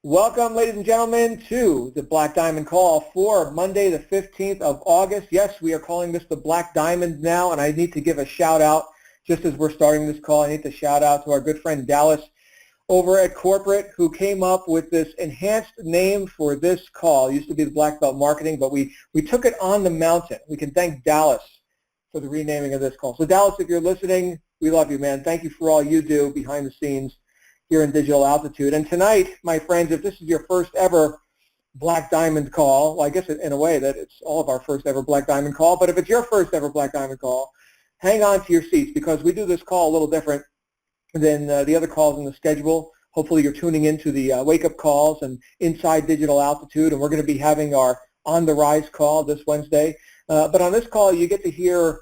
Welcome, ladies and gentlemen, to the Black Diamond Call for Monday, the 15th of August. Yes, we are calling this the Black Diamond now, and I need to give a shout out just as we're starting this call. I need to shout out to our good friend Dallas over at Corporate, who came up with this enhanced name for this call. It used to be the Black Belt Marketing, but we took it on the mountain. We can thank Dallas for the renaming of this call. So Dallas, if you're listening, we love you, man. Thank you for all you do behind the scenes here in Digital Altitude. And tonight, my friends, if this is your first ever Black Diamond Call, well, I guess in a way that it's all of our first ever Black Diamond Call, but if it's your first ever Black Diamond Call, hang on to your seats because we do this call a little different than the other calls in the schedule. Hopefully you're tuning into the wake-up calls and Inside Digital Altitude, and we're going to be having our On the Rise call this Wednesday. But on this call, you get to hear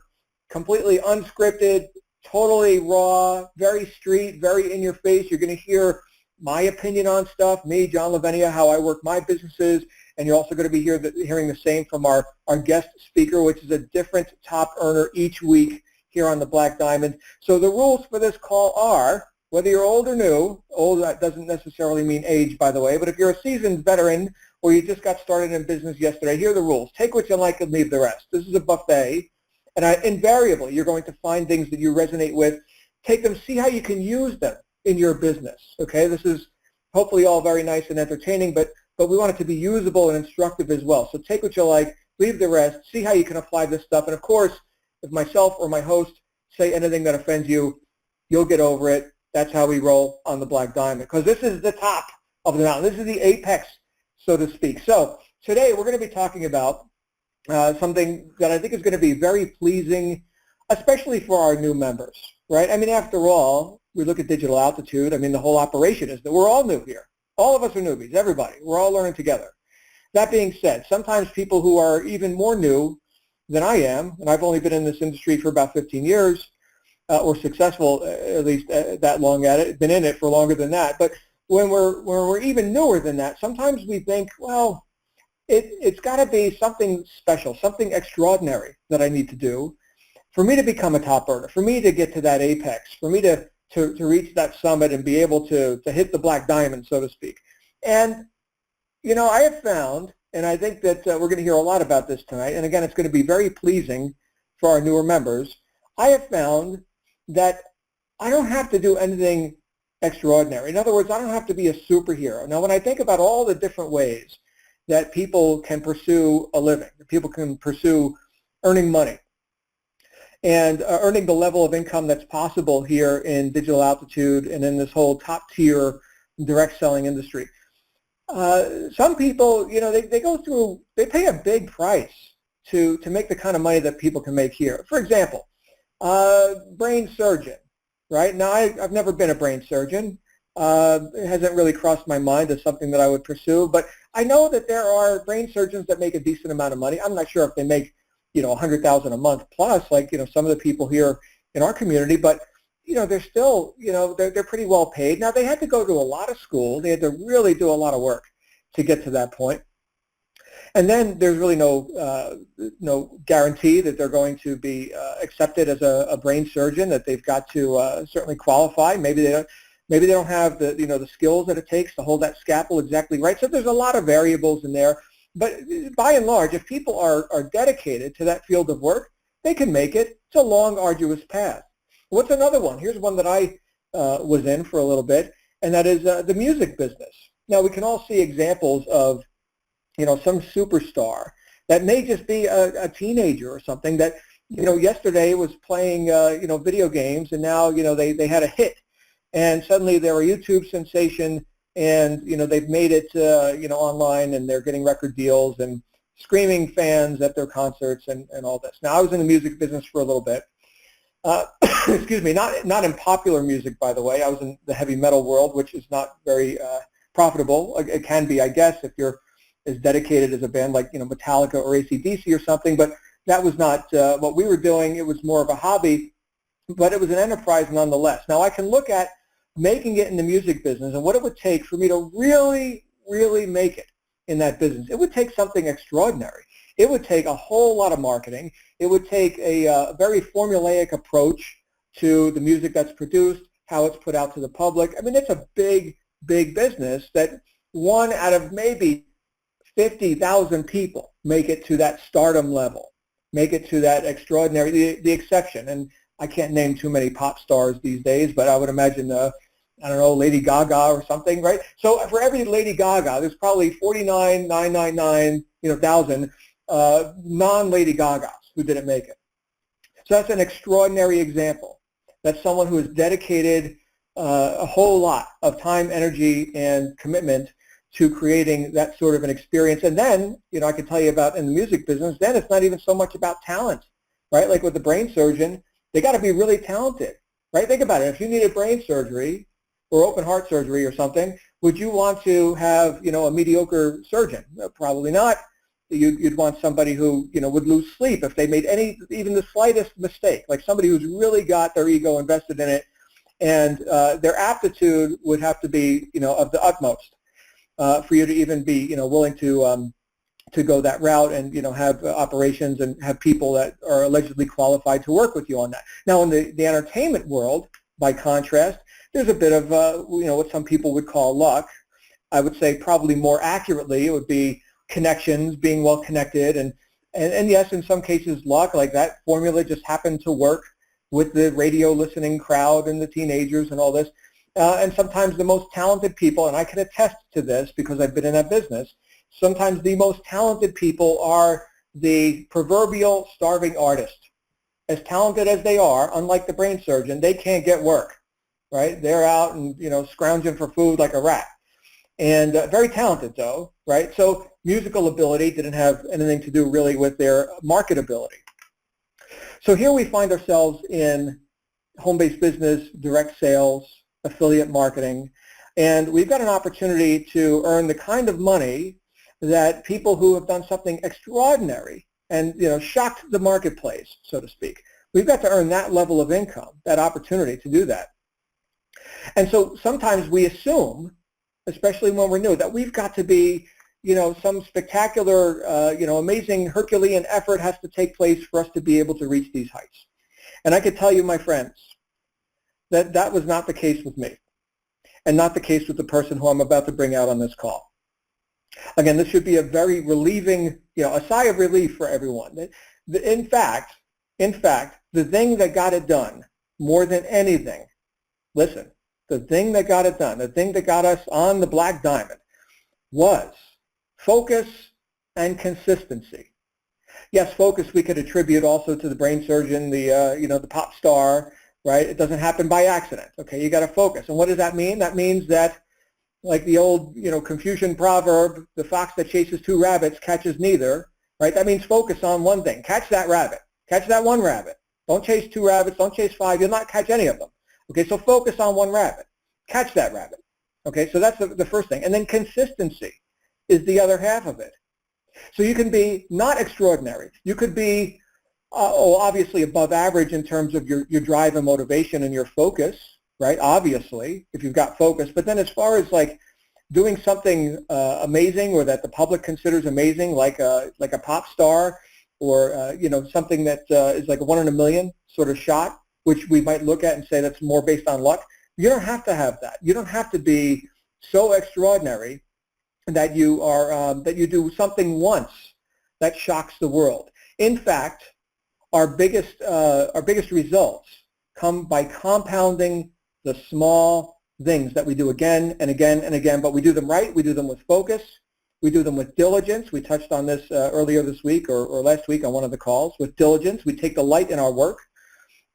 completely unscripted, totally raw, very street, very in your face. You're going to hear my opinion on stuff, me, John Lavenia, how I work my businesses, and you're also going to be hearing the same from our guest speaker, which is a different top earner each week here on the Black Diamond. So the rules for this call are, whether you're old or new, old that doesn't necessarily mean age, by the way, but if you're a seasoned veteran or you just got started in business yesterday, here are the rules. Take what you like and leave the rest. This is a buffet. And invariably, you're going to find things that you resonate with. Take them, see how you can use them in your business. Okay, this is hopefully all very nice and entertaining, but we want it to be usable and instructive as well. So take what you like, leave the rest, see how you can apply this stuff. And of course, if myself or my host say anything that offends you, you'll get over it. That's how we roll on the Black Diamond, because this is the top of the mountain. This is the apex, so to speak. So today we're going to be talking about something that I think is going to be very pleasing, especially for our new members, right? I mean, after all, we look at Digital Altitude. I mean, the whole operation is that we're all new here. All of us are newbies, everybody. We're all learning together. That being said, sometimes people who are even more new than I am, and I've only been in this industry for about 15 years, or successful at least that long at it, been in it for longer than that. But when we're even newer than that, sometimes we think, well, it's got to be something special, something extraordinary that I need to do for me to become a top earner, for me to get to that apex, for me to reach that summit and be able to hit the Black Diamond, so to speak. And, you know, I have found, and I think that we're going to hear a lot about this tonight, and again, it's going to be very pleasing for our newer members. I have found that I don't have to do anything extraordinary. In other words, I don't have to be a superhero. Now, when I think about all the different ways that people can pursue a living, that people can pursue earning money and earning the level of income that's possible here in Digital Altitude and in this whole top tier direct selling industry. Some people, you know, they pay a big price to make the kind of money that people can make here. For example, brain surgeon, right? Now, I've never been a brain surgeon. It hasn't really crossed my mind as something that I would pursue, but I know that there are brain surgeons that make a decent amount of money. I'm not sure if they make, you know, $100,000 a month plus, like, you know, some of the people here in our community, but, you know, they're still, you know, they're pretty well paid. Now, they had to go to a lot of school. They had to really do a lot of work to get to that point. And then there's really no guarantee that they're going to be accepted as a brain surgeon, that they've got to certainly qualify. Maybe they don't have the, you know, the skills that it takes to hold that scalpel exactly right. So there's a lot of variables in there. But by and large, if people are dedicated to that field of work, they can make it. It's a long, arduous path. What's another one? Here's one that I was in for a little bit, and that is the music business. Now, we can all see examples of, you know, some superstar that may just be a teenager or something that, you know, yesterday was playing, you know, video games, and now, you know, they had a hit. And suddenly they're a YouTube sensation, and, you know, they've made it, you know, online, and they're getting record deals and screaming fans at their concerts and all this. Now, I was in the music business for a little bit. Excuse me, not in popular music, by the way. I was in the heavy metal world, which is not very profitable. It can be, I guess, if you're as dedicated as a band like, you know, Metallica or AC/DC or something, but that was not what we were doing. It was more of a hobby, but it was an enterprise nonetheless. Now, I can look at making it in the music business and what it would take for me to really, really make it in that business. It would take something extraordinary. It would take a whole lot of marketing. It would take a very formulaic approach to the music that's produced, how it's put out to the public. I mean, it's a big, big business that one out of maybe 50,000 people make it to that stardom level, make it to that extraordinary, the exception. And I can't name too many pop stars these days, but I would imagine, I don't know, Lady Gaga or something, right? So for every Lady Gaga, there's probably 49,999, thousand non-Lady Gagas who didn't make it. So that's an extraordinary example. That's someone who has dedicated a whole lot of time, energy, and commitment to creating that sort of an experience. And then, I can tell you about in the music business, then it's not even so much about talent, right? Like with the brain surgeon, they got to be really talented, right? Think about it. If you needed brain surgery or open heart surgery or something, would you want to have, a mediocre surgeon? Probably not. You'd want somebody who, would lose sleep if they made even the slightest mistake, like somebody who's really got their ego invested in it, and their aptitude would have to be, of the utmost for you to even be, willing to go that route and, have operations and have people that are allegedly qualified to work with you on that. Now, in the entertainment world, by contrast, there's a bit of, what some people would call luck. I would say probably more accurately, it would be connections, being well connected, and yes, in some cases luck, like that formula just happened to work with the radio listening crowd and the teenagers and all this. And sometimes the most talented people, and I can attest to this because I've been in that business, sometimes the most talented people are the proverbial starving artist. As talented as they are, unlike the brain surgeon, they can't get work, right? They're out and, scrounging for food like a rat. And very talented though, right? So musical ability didn't have anything to do really with their marketability. So here we find ourselves in home-based business, direct sales, affiliate marketing, and we've got an opportunity to earn the kind of money that people who have done something extraordinary and, shocked the marketplace, so to speak. We've got to earn that level of income, that opportunity to do that. And so sometimes we assume, especially when we're new, that we've got to be, some spectacular, amazing Herculean effort has to take place for us to be able to reach these heights. And I could tell you, my friends, that that was not the case with me, and not the case with the person who I'm about to bring out on this call. Again, this should be a very relieving, a sigh of relief for everyone. In fact, the thing that got it done more than anything, listen, the thing that got it done, the thing that got us on the Black Diamond was focus and consistency. Yes, focus we could attribute also to the brain surgeon, the pop star, right? It doesn't happen by accident. Okay, you got to focus. And what does that mean? That means that, like the old, Confucian proverb, the fox that chases two rabbits catches neither, right? That means focus on one thing. Catch that rabbit. Catch that one rabbit. Don't chase two rabbits. Don't chase five. You'll not catch any of them. Okay, so focus on one rabbit. Catch that rabbit. Okay, so that's the first thing. And then consistency is the other half of it. So you can be not extraordinary. You could be, obviously above average in terms of your drive and motivation and your focus, right? Obviously, if you've got focus. But then as far as like doing something amazing or that the public considers amazing, like a pop star or, something that is like a 1 in a million sort of shot, which we might look at and say that's more based on luck. You don't have to have that. You don't have to be so extraordinary that you are that you do something once that shocks the world. In fact, our biggest results come by compounding the small things that we do again and again and again, but we do them right. We do them with focus. We do them with diligence. We touched on this earlier this week or last week on one of the calls. With diligence, we take delight in our work,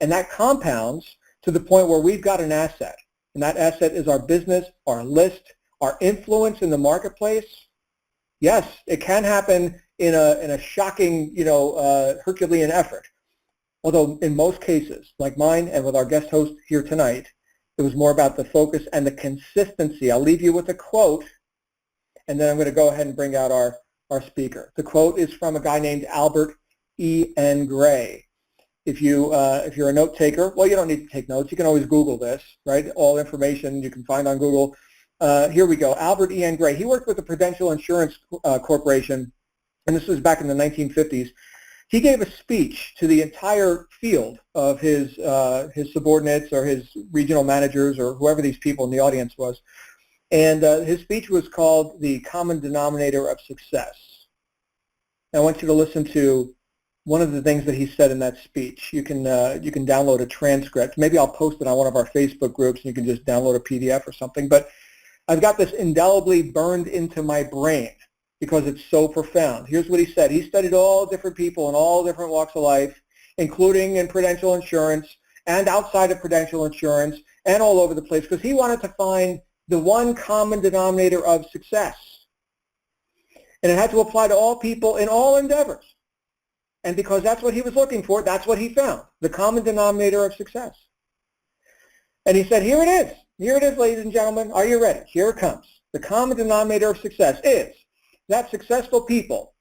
and that compounds to the point where we've got an asset, and that asset is our business, our list, our influence in the marketplace. Yes, it can happen in a shocking, Herculean effort. Although in most cases, like mine and with our guest host here tonight, it was more about the focus and the consistency. I'll leave you with a quote, and then I'm going to go ahead and bring out our speaker. The quote is from a guy named Albert E.N. Gray. If you're a note taker, well, you don't need to take notes. You can always Google this, right? All information you can find on Google. Here we go. Albert E.N. Gray. He worked with the Prudential Insurance Corporation, and this was back in the 1950s. He gave a speech to the entire field of his subordinates or his regional managers or whoever these people in the audience was. And his speech was called The Common Denominator of Success. And I want you to listen to one of the things that he said in that speech. You can download a transcript. Maybe I'll post it on one of our Facebook groups and you can just download a PDF or something. But I've got this indelibly burned into my brain because it's so profound. Here's what he said. He studied all different people in all different walks of life, including in prudential insurance and outside of prudential insurance and all over the place, because he wanted to find the one common denominator of success. And it had to apply to all people in all endeavors. And because that's what he was looking for, that's what he found, the common denominator of success. And he said, here it is. Here it is, ladies and gentlemen. Are you ready? Here it comes. The common denominator of success is that successful people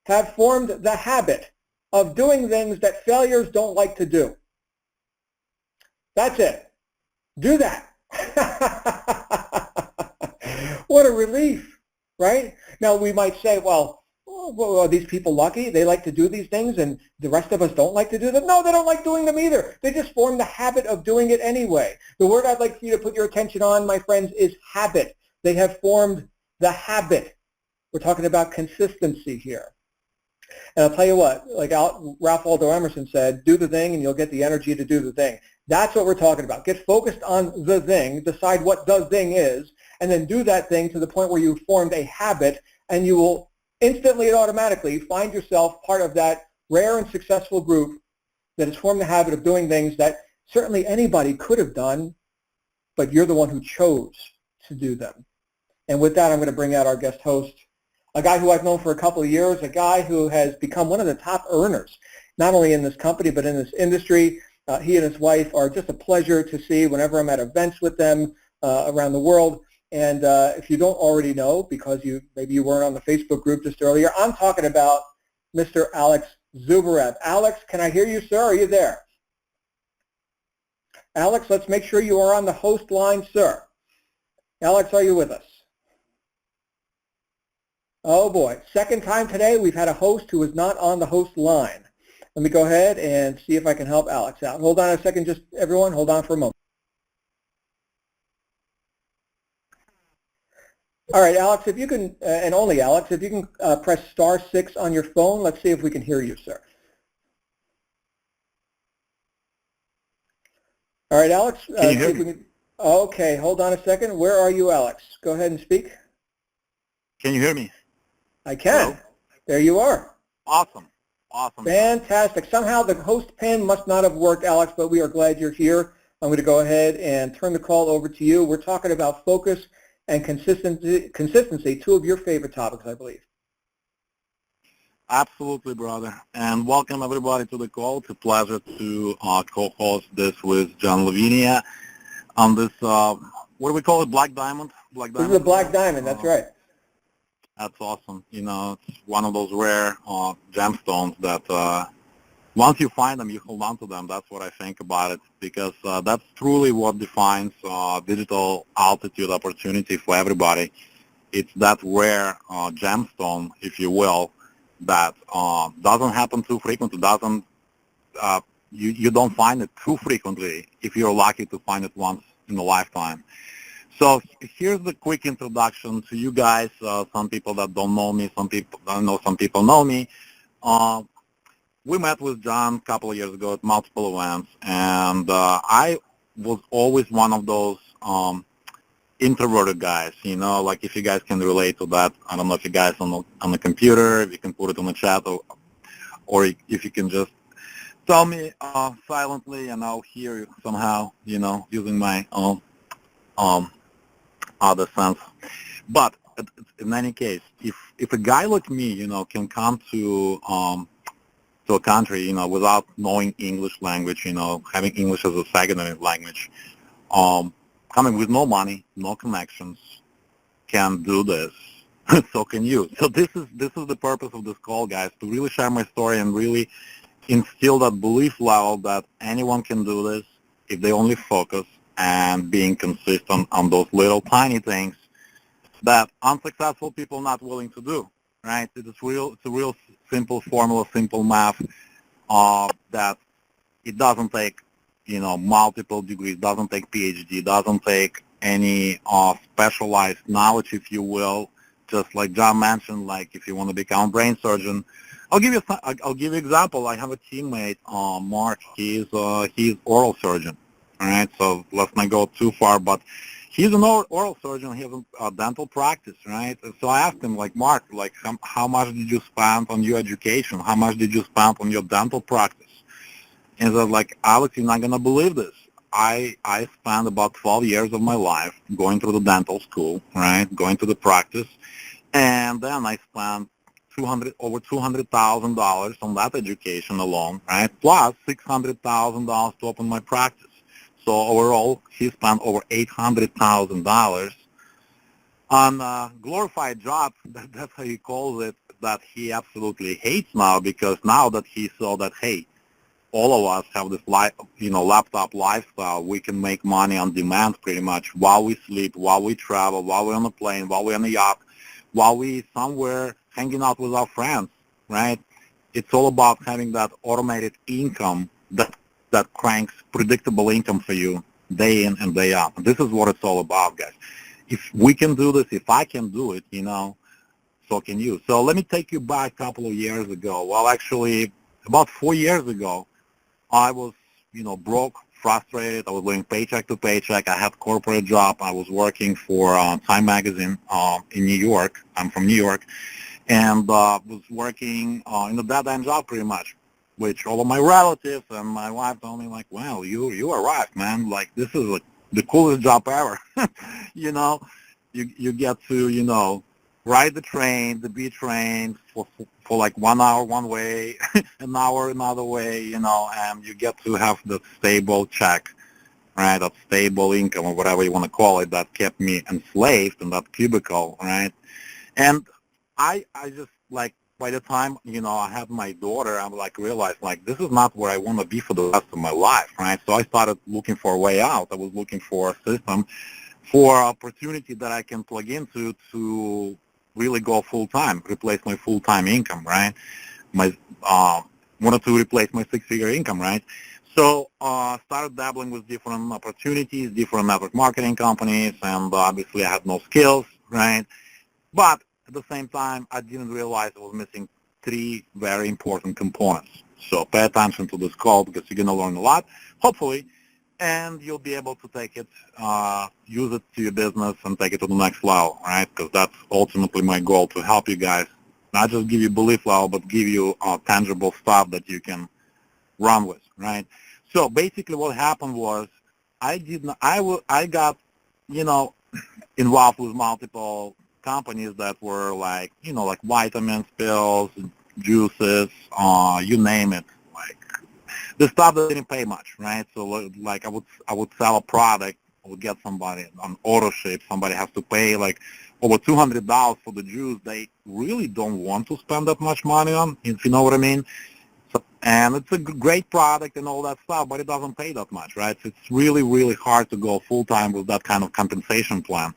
have formed the habit of doing things that failures don't like to do. That's it. Do that. What a relief, right? Now we might say, well, are these people lucky? They like to do these things and the rest of us don't like to do them? No, they don't like doing them either. They just form the habit of doing it anyway. The word I'd like for you to put your attention on, my friends, is habit. They have formed the habit. We're talking about consistency here. And I'll tell you what, like Ralph Waldo Emerson said, do the thing and you'll get the energy to do the thing. That's what we're talking about. Get focused on the thing, decide what the thing is, and then do that thing to the point where you've formed a habit, and you will instantly and automatically find yourself part of that rare and successful group that has formed the habit of doing things that certainly anybody could have done, but you're the one who chose to do them. And with that, I'm going to bring out our guest host, a guy who I've known for a couple of years, a guy who has become one of the top earners, not only in this company, but in this industry. He and his wife are just a pleasure to see whenever I'm at events with them around the world. And if you don't already know, because maybe you weren't on the Facebook group just earlier, I'm talking about Mr. Alex Zubarev. Alex, can I hear you, sir? Are you there? Alex, let's make sure you are on the host line, sir. Alex, are you with us? Oh boy, second time today we've had a host who is not on the host line. Let me go ahead and see if I can help Alex out. Hold on a second, just everyone, hold on for a moment. All right, Alex, if you can, and only Alex, if you can press *6 on your phone, let's see if we can hear you, sir. All right, Alex. Can you hear me? Okay, hold on a second. Where are you, Alex? Go ahead and speak. Can you hear me? I can. Hello? There you are. Awesome. Awesome. Fantastic. Somehow the host pin must not have worked, Alex, but we are glad you're here. I'm going to go ahead and turn the call over to you. We're talking about focus and consistency, two of your favorite topics, I believe. Absolutely, brother. And welcome everybody to the call. It's a pleasure to co-host this with John Lavinia on this, what do we call it, Black Diamond? Black Diamond? This is a Black Diamond, that's right. That's awesome. You know, it's one of those rare gemstones that once you find them, you hold on to them. That's what I think about it, because that's truly what defines digital altitude opportunity for everybody. It's that rare gemstone, if you will, that doesn't happen too frequently. You don't find it too frequently if you're lucky to find it once in a lifetime. So here's the quick introduction to you guys. Some people that don't know me, some people know me. We met with John a couple of years ago at multiple events, and I was always one of those introverted guys, you know, like if you guys can relate to that. I don't know if you guys on the computer, if you can put it on the chat, or if you can just tell me silently and I'll hear you somehow, you know, using my own other sense. But in any case, if a guy like me, you know, can come to a country, you know, without knowing English language, you know, having English as a secondary language, coming with no money, no connections, can do this. So can you. So this is the purpose of this call, guys, to really share my story and really instill that belief level that anyone can do this if they only focus and being consistent on those little tiny things that unsuccessful people are not willing to do, right? It's a real simple formula, simple math that it doesn't take, you know, multiple degrees, doesn't take PhD, doesn't take any specialized knowledge, if you will. Just like John mentioned, like if you want to become a brain surgeon, I'll give you example. I have a teammate, Mark. He's oral surgeon. All right, so let's not go too far, but he's an oral surgeon. He has a dental practice, right? And so I asked him, like, Mark, like, how much did you spend on your education? How much did you spend on your dental practice? And he said, like, Alex, you're not gonna believe this. I spent about 12 years of my life going through the dental school, right? Going to the practice, and then I spent over $200,000 on that education alone, right? Plus $600,000 to open my practice. So overall, he spent over $800,000 on a glorified job. That's how he calls it. That he absolutely hates now, because now that he saw that, hey, all of us have this laptop lifestyle. We can make money on demand pretty much while we sleep, while we travel, while we're on a plane, while we're on a yacht, while we somewhere hanging out with our friends, right? It's all about having that automated income that cranks predictable income for you day in and day out. This is what it's all about, guys. If we can do this, if I can do it, so can you. So let me take you back a couple of years ago. Well, actually, about 4 years ago, I was, broke, frustrated. I was living paycheck to paycheck. I had a corporate job. I was working for Time Magazine in New York. I'm from New York. And was working in a dead-end job pretty much, which all of my relatives and my wife told me, like, well, you arrived, man. Like, this is like the coolest job ever. You get to, ride the train, the B train for like 1 hour one way, an hour another way, and you get to have the stable check, right? That stable income or whatever you want to call it that kept me enslaved in that cubicle, right? And I just like by the time, I had my daughter, I'm like realized like this is not where I want to be for the rest of my life, right? So I started looking for a way out. I was looking for a system for opportunity that I can plug into to really go full-time, replace my full-time income, right? My wanted to replace my six-figure income, right? So started dabbling with different opportunities, different network marketing companies, and obviously I had no skills, right? But at the same time, I didn't realize I was missing three very important components. So pay attention to this call because you're going to learn a lot, hopefully, and you'll be able to take it, use it to your business and take it to the next level, right? Because that's ultimately my goal, to help you guys, not just give you belief level, but give you tangible stuff that you can run with, right? So basically what happened was I got, involved with multiple companies that were like, like vitamins, pills, juices, you name it, like the stuff that didn't pay much, right? So like I would sell a product, I would get somebody on auto ship, somebody has to pay like over $200 for the juice they really don't want to spend that much money on, if you know what I mean. So, and it's a great product and all that stuff, but it doesn't pay that much, right? So it's really, really hard to go full-time with that kind of compensation plan.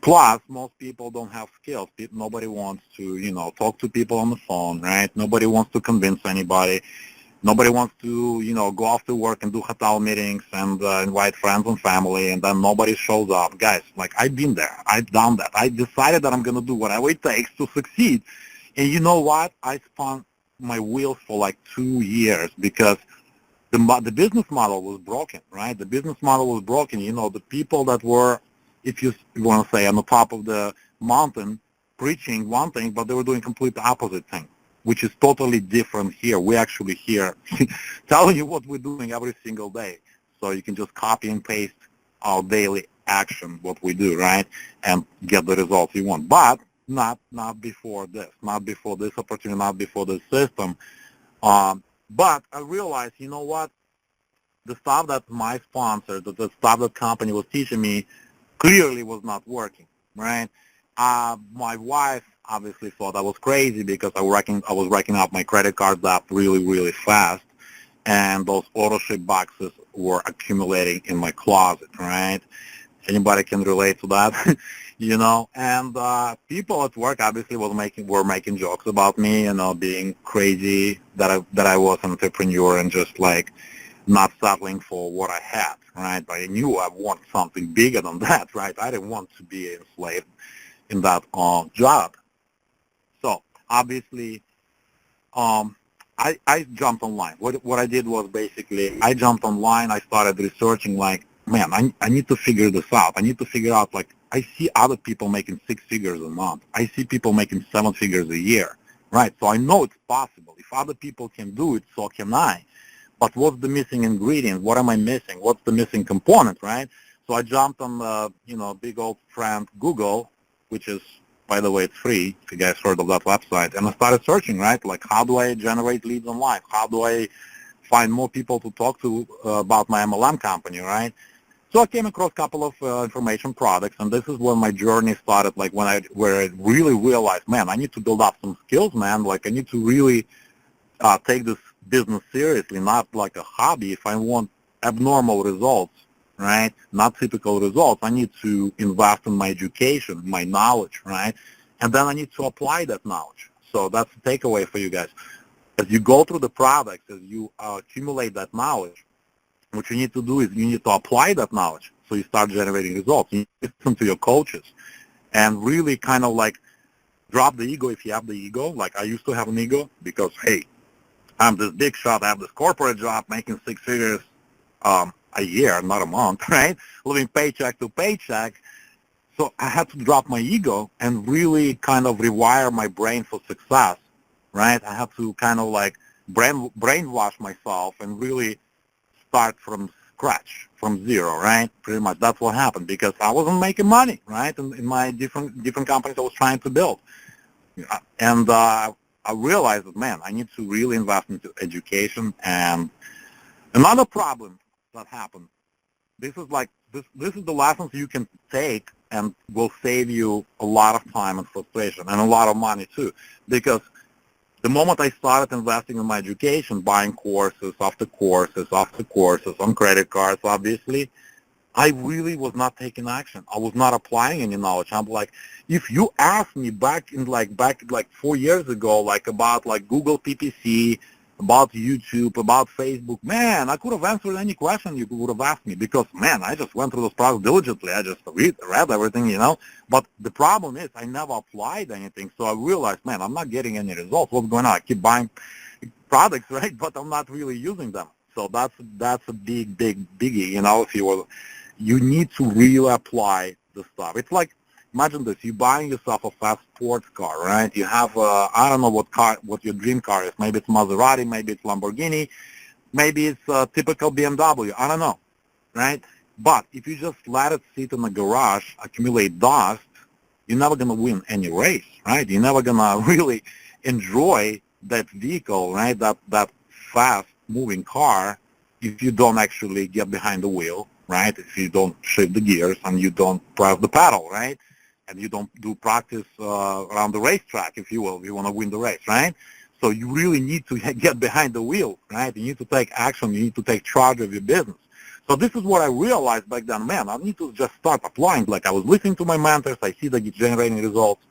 Plus, most people don't have skills. Nobody wants to, talk to people on the phone, right? Nobody wants to convince anybody. Nobody wants to, go off to work and do hotel meetings and invite friends and family, and then nobody shows up. Guys, like, I've been there. I've done that. I decided that I'm going to do whatever it takes to succeed. And you know what? I spun my wheels for like 2 years because the business model was broken, right? The business model was broken. The people that were, if you want to say, on the top of the mountain preaching one thing, but they were doing complete opposite thing, which is totally different here. We're actually here telling you what we're doing every single day. So you can just copy and paste our daily action, what we do, right? And get the results you want. But not before this, not before this opportunity, not before this system. But I realized, you know what? The stuff that my sponsor, the stuff that company was teaching me clearly was not working, right? My wife obviously thought I was crazy because I was racking up my credit card debt really, really fast, and those auto ship boxes were accumulating in my closet, right? Anybody can relate to that, And people at work obviously were making jokes about me, being crazy that I was an entrepreneur and just like not settling for what I had, right? But I knew I wanted something bigger than that, right? I didn't want to be enslaved in that job. So obviously, I jumped online. What I did was basically I jumped online. I started researching like, man, I need to figure this out. I need to figure out like I see other people making 6 figures a month. I see people making 7 figures a year, right? So I know it's possible. If other people can do it, so can I. But what's the missing ingredient? What am I missing? What's the missing component, right? So I jumped on big old friend Google, which is, by the way, it's free, if you guys heard of that website. And I started searching, right? Like, how do I generate leads online? How do I find more people to talk to about my MLM company, right? So I came across a couple of information products, and this is when my journey started, like where I really realized, man, I need to build up some skills, man. Like, I need to really take this business seriously, not like a hobby. If I want abnormal results, right, not typical results, I need to invest in my education, my knowledge, right, and then I need to apply that knowledge. So that's the takeaway for you guys. As you go through the products, as you accumulate that knowledge, what you need to do is you need to apply that knowledge so you start generating results. You listen to your coaches and really kind of like drop the ego if you have the ego. Like I used to have an ego because, hey, I'm this big shot. I have this corporate job making 6 figures a year, not a month, right? Living paycheck to paycheck. So I had to drop my ego and really kind of rewire my brain for success, right? I had to kind of like brainwash myself and really start from scratch, from zero, right? Pretty much that's what happened because I wasn't making money, right? In my different companies I was trying to build. And I realized that, man, I need to really invest into education. And another problem that happened, this is the lessons you can take and will save you a lot of time and frustration and a lot of money too. Because the moment I started investing in my education, buying courses after courses after courses on credit cards, obviously, I really was not taking action. I was not applying any knowledge. I'm like, if you asked me back 4 years ago, like about like Google PPC, about YouTube, about Facebook, man, I could have answered any question you would have asked me because, man, I just went through those products diligently. I just read everything, But the problem is I never applied anything. So I realized, man, I'm not getting any results. What's going on? I keep buying products, right? But I'm not really using them. So that's a biggie, if you will. You need to really apply the stuff. It's like, imagine this, you're buying yourself a fast sports car, right? You have, I don't know what your dream car is. Maybe it's Maserati, maybe it's Lamborghini, maybe it's a typical BMW. I don't know, right? But if you just let it sit in the garage, accumulate dust, you're never going to win any race, right? You're never going to really enjoy that vehicle, right? That fast-moving car if you don't actually get behind the wheel, right? If you don't shift the gears and you don't press the pedal, right? And you don't do practice around the racetrack, if you will, if you want to win the race, right? So you really need to get behind the wheel, right? You need to take action. You need to take charge of your business. So this is what I realized back then. Man, I need to just start applying. Like I was listening to my mentors. I see that it's generating results.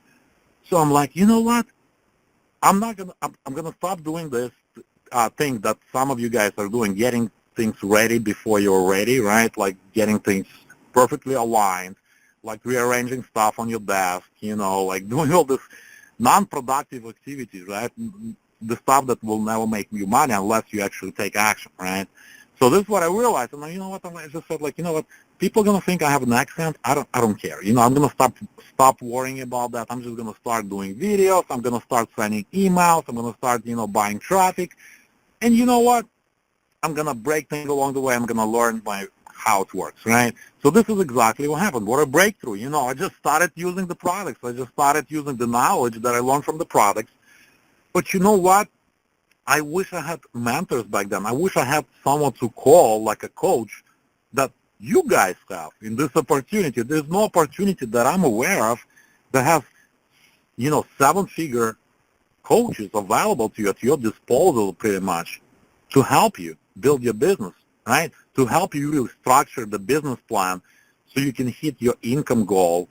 So I'm like, you know what? I'm gonna stop doing this thing that some of you guys are doing, getting things ready before you're ready, right? Like getting things perfectly aligned, like rearranging stuff on your desk, like doing all this non-productive activities, right? The stuff that will never make you money unless you actually take action, right? So this is what I realized, and you know what? I just said, like, you know what? People are gonna think I have an accent. I don't care. I'm gonna stop worrying about that. I'm just gonna start doing videos. I'm gonna start sending emails. I'm gonna start, buying traffic. And you know what? I'm going to break things along the way. I'm going to learn how it works, right? So this is exactly what happened. What a breakthrough. I just started using the products. I just started using the knowledge that I learned from the products. But you know what? I wish I had mentors back then. I wish I had someone to call, like a coach, that you guys have in this opportunity. There's no opportunity that I'm aware of that has, 7-figure coaches available to you at your disposal pretty much to help you build your business, right? To help you really structure the business plan so you can hit your income goal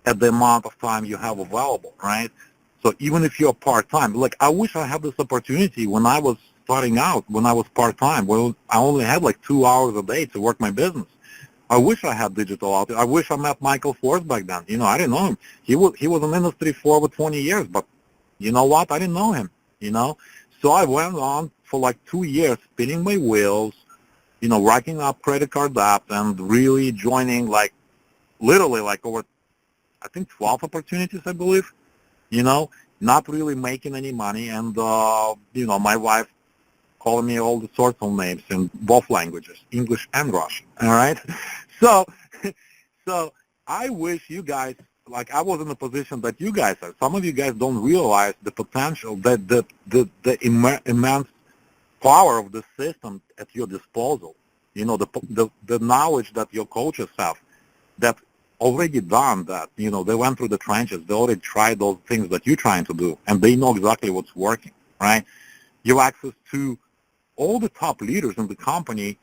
at the amount of time you have available, right? So even if you're part-time, like I wish I had this opportunity when I was starting out when I was part-time. Well, I only had like 2 hours a day to work my business. I wish I had digital outfit. I wish I met Michael Force back then. I didn't know him. He was in the industry for over 20 years, but you know what? I didn't know him, you know. So I went on for like 2 years spinning my wheels, racking up credit card debt and really joining like literally like over, I think 12 opportunities, I believe, not really making any money. And, my wife calling me all the sorts of names in both languages, English and Russian. All right. So, so I wish you guys, like I was in the position that you guys are. Some of you guys don't realize the potential, that the immense power of the system at your disposal. The knowledge that your coaches have that already done that. They went through the trenches. They already tried those things that you're trying to do, and they know exactly what's working, right? You have access to all the top leaders in the company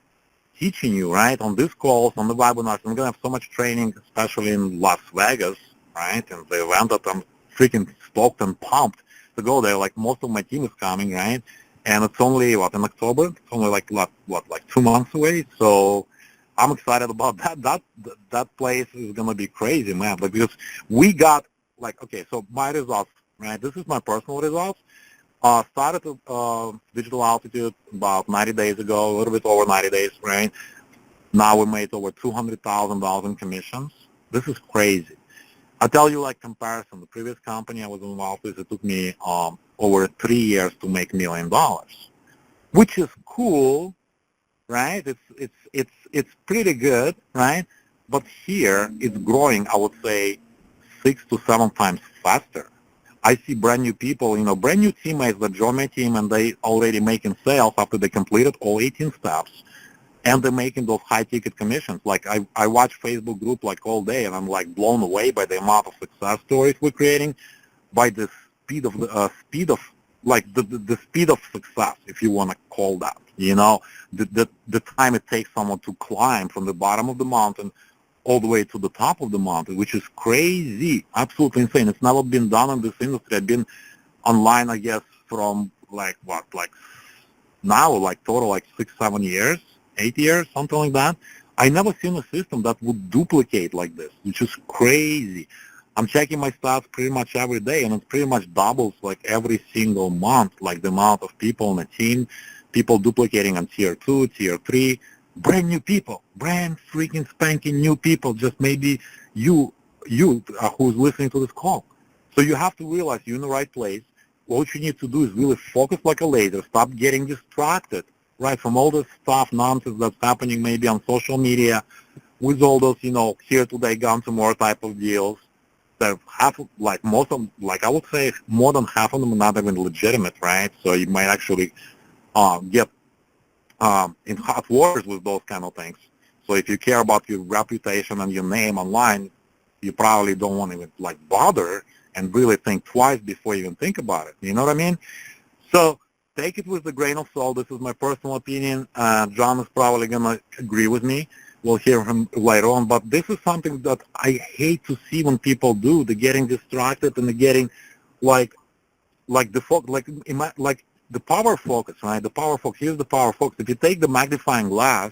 teaching you, right, on these calls, on the webinars. I'm going to have so much training, especially in Las Vegas, right, and the event that I'm freaking stoked and pumped to go there. Like, most of my team is coming, right, and it's only, in October? It's only, like 2 months away, so I'm excited about that. That place is going to be crazy, man, because we got, okay, so my results, right, this is my personal results. Started Digital Altitude about 90 days ago, a little bit over 90 days, right? Now we made over $200,000 in commissions. This is crazy. I'll tell you, comparison. The previous company I was involved with, it took me over 3 years to make $1 million, which is cool, right? It's pretty good, right? But here it's growing, I would say, 6 to 7 times faster. I see brand new people, brand new teammates that join my team, and they already making sales after they completed all 18 steps, and they're making those high-ticket commissions. Like, I watch Facebook group all day, and I'm blown away by the amount of success stories we're creating, by the speed of the speed of success, if you want to call that. The time it takes someone to climb from the bottom of the mountain all the way to the top of the mountain, which is crazy, absolutely insane. It's never been done in this industry. I've been online, I guess, from now, total 6, 7 years, 8 years, something like that. I never seen a system that would duplicate like this, which is crazy. I'm checking my stats pretty much every day, and it pretty much doubles every single month, the amount of people on the team, people duplicating on tier 2, tier 3, brand new people, brand freaking spanking new people, just maybe you who's listening to this call. So you have to realize you're in the right place. What you need to do is really focus like a laser, stop getting distracted, right, from all this stuff, nonsense that's happening maybe on social media with all those, here today, gone tomorrow type of deals. That half, most of, I would say more than half of them are not even legitimate, right? So you might actually get in hot waters with those kind of things. So if you care about your reputation and your name online, you probably don't want to even bother and really think twice before you even think about it. You know what I mean? So take it with a grain of salt. This is my personal opinion. John is probably going to agree with me. We'll hear him later on. But this is something that I hate to see when people do. They're getting distracted and they're getting the power focus, right? The power focus. Here's the power focus. If you take the magnifying glass,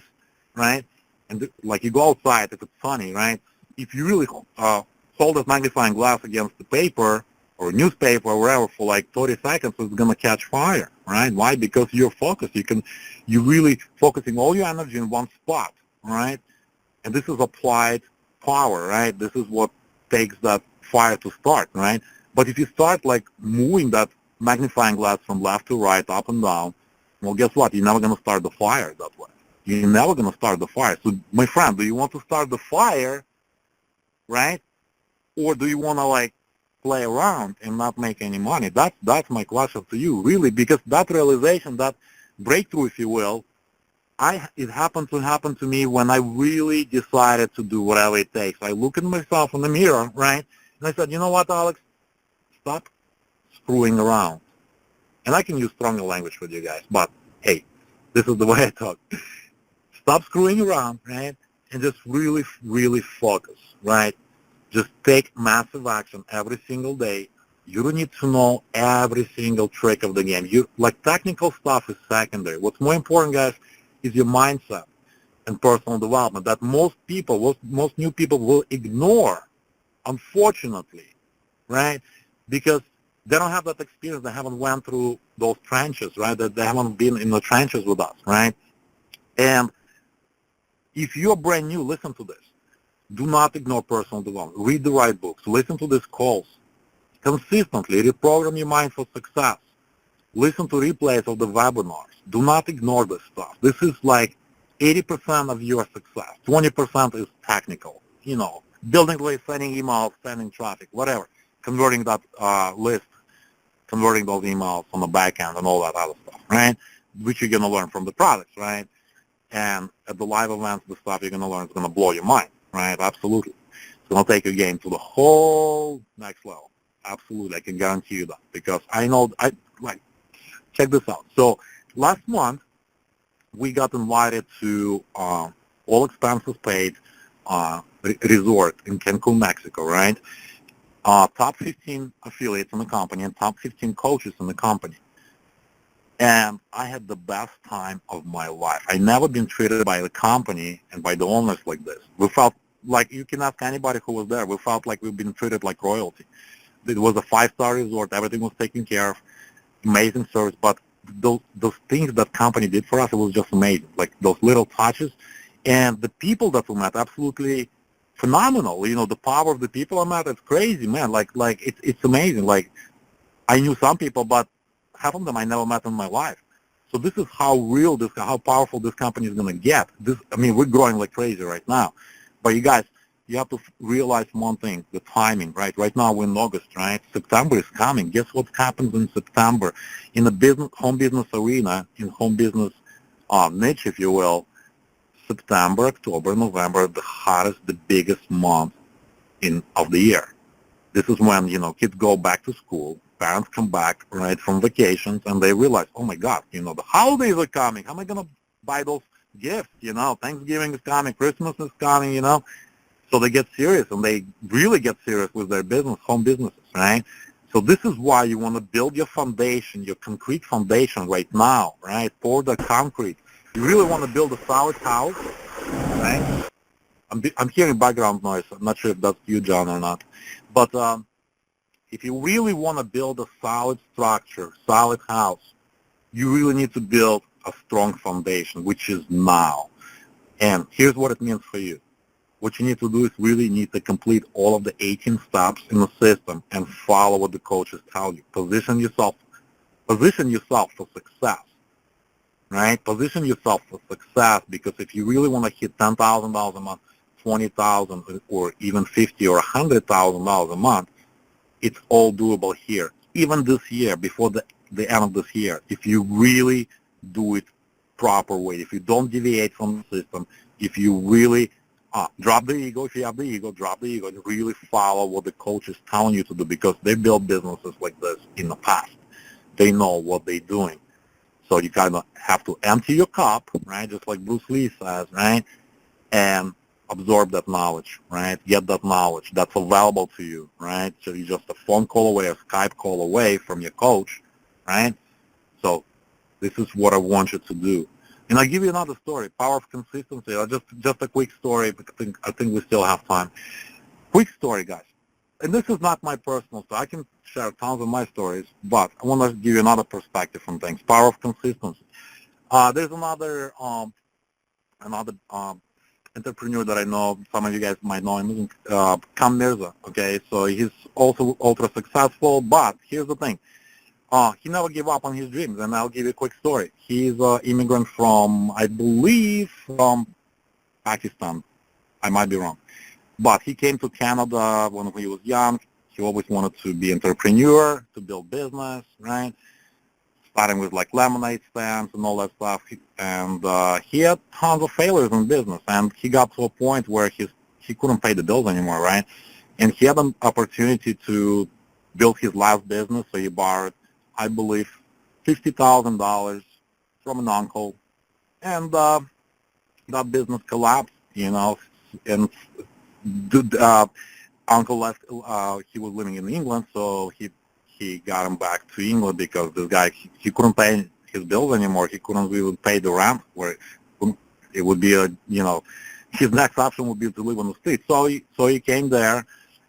right, and you go outside if it's sunny, right? If you really hold that magnifying glass against the paper or newspaper or wherever for 30 seconds, it's gonna catch fire, right? Why? Because you're focused. You're really focusing all your energy in one spot, right? And this is applied power, right? This is what takes that fire to start, right? But if you start moving that magnifying glass from left to right, up and down, well, guess what? You're never going to start the fire that way. You're never going to start the fire. So, my friend, do you want to start the fire, right? Or do you want to, play around and not make any money? That's my question to you, really, because that realization, that breakthrough, if you will, it happened to me when I really decided to do whatever it takes. I look at myself in the mirror, right? And I said, you know what, Alex? Stop screwing around. And I can use stronger language with you guys, but hey, this is the way I talk. Stop screwing around, right? And just really, really focus, right? Just take massive action every single day. You don't need to know every single trick of the game. Like technical stuff is secondary. What's more important, guys, is your mindset and personal development that most people, most new people will ignore, unfortunately, right? Because they don't have that experience. They haven't went through those trenches, right? That they haven't been in the trenches with us, right? And if you're brand new, listen to this. Do not ignore personal development. Read the right books. Listen to these calls. Consistently reprogram your mind for success. Listen to replays of the webinars. Do not ignore this stuff. This is like 80% of your success. 20% is technical. Building lists, sending emails, sending traffic, whatever. Converting that list, converting those emails on the back end and all that other stuff, right? Which you're going to learn from the products, right? And at the live events, the stuff you're going to learn is going to blow your mind, right? Absolutely. It's going to take your game to the whole next level. Absolutely. I can guarantee you that because I know, check this out. So last month, we got invited to all expenses paid resort in Cancun, Mexico, right? Top 15 affiliates in the company and top 15 coaches in the company. And I had the best time of my life. I never been treated by the company and by the owners like this. We felt like, you can ask anybody who was there, we felt like we've been treated like royalty. It was a 5-star resort. Everything was taken care of. Amazing service. But those things that company did for us, it was just amazing. Like those little touches. And the people that we met, absolutely phenomenal. The power of the people I met, it's crazy, man. Like it's amazing. Like I knew some people, but half of them I never met in my life. So this is how real how powerful this company is going to get. We're growing like crazy right now. But you guys, you have to realize one thing, the timing, right? Right now we're in August, right? September is coming. Guess what happens in September? In the home business arena, in home business niche, if you will, September, October, November, the hottest, the biggest month of the year. This is when, kids go back to school, parents come back, right, from vacations, and they realize, oh my God, the holidays are coming. How am I going to buy those gifts? Thanksgiving is coming, Christmas is coming, So they get serious, and they really get serious with their business, home businesses, right? So this is why you want to build your foundation, your concrete foundation right now, right? Pour the concrete. You really want to build a solid house, right? I'm hearing background noise. I'm not sure if that's you, John, or not. But if you really want to build a solid structure, solid house, you really need to build a strong foundation, which is now. And here's what it means for you. What you need to do is really need to complete all of the 18 steps in the system and follow what the coaches tell you. Position yourself for success, right? Position yourself for success, because if you really want to hit $10,000 a month, $20,000, or even $50,000 or $100,000 a month, it's all doable here. Even this year, before the end of this year, if you really do it proper way, if you don't deviate from the system, if you really drop the ego, if you have the ego, drop the ego, and really follow what the coach is telling you to do, because they built businesses like this in the past. They know what they're doing. So you kind of have to empty your cup, right, just like Bruce Lee says, right, and absorb that knowledge, right, get that knowledge that's available to you, right, so you're just a phone call away, a Skype call away from your coach, right. So this is what I want you to do. And I'll give you another story, power of consistency. Just a quick story, because I think we still have time. Quick story, guys. And this is not my personal story. I can share tons of my stories, but I want to give you another perspective on things. Power of consistency. There's another entrepreneur that I know. Some of you guys might know him. Kam Mirza. Okay, so he's also ultra successful. But here's the thing. He never gave up on his dreams, and I'll give you a quick story. He's an immigrant from, I believe, from Pakistan. I might be wrong. But he came to Canada when he was young. He always wanted to be an entrepreneur, to build business, right? Starting with like lemonade stands and all that stuff. And he had tons of failures in business, and he got to a point where he couldn't pay the bills anymore, right? And he had an opportunity to build his last business, so he borrowed, I believe, $50,000 from an uncle, and that business collapsed, and the uncle left. He was living in England, so he he got him back to England because this guy, he couldn't pay his bills anymore. He couldn't even pay the rent, where it would be his next option would be to live on the street. So he came there,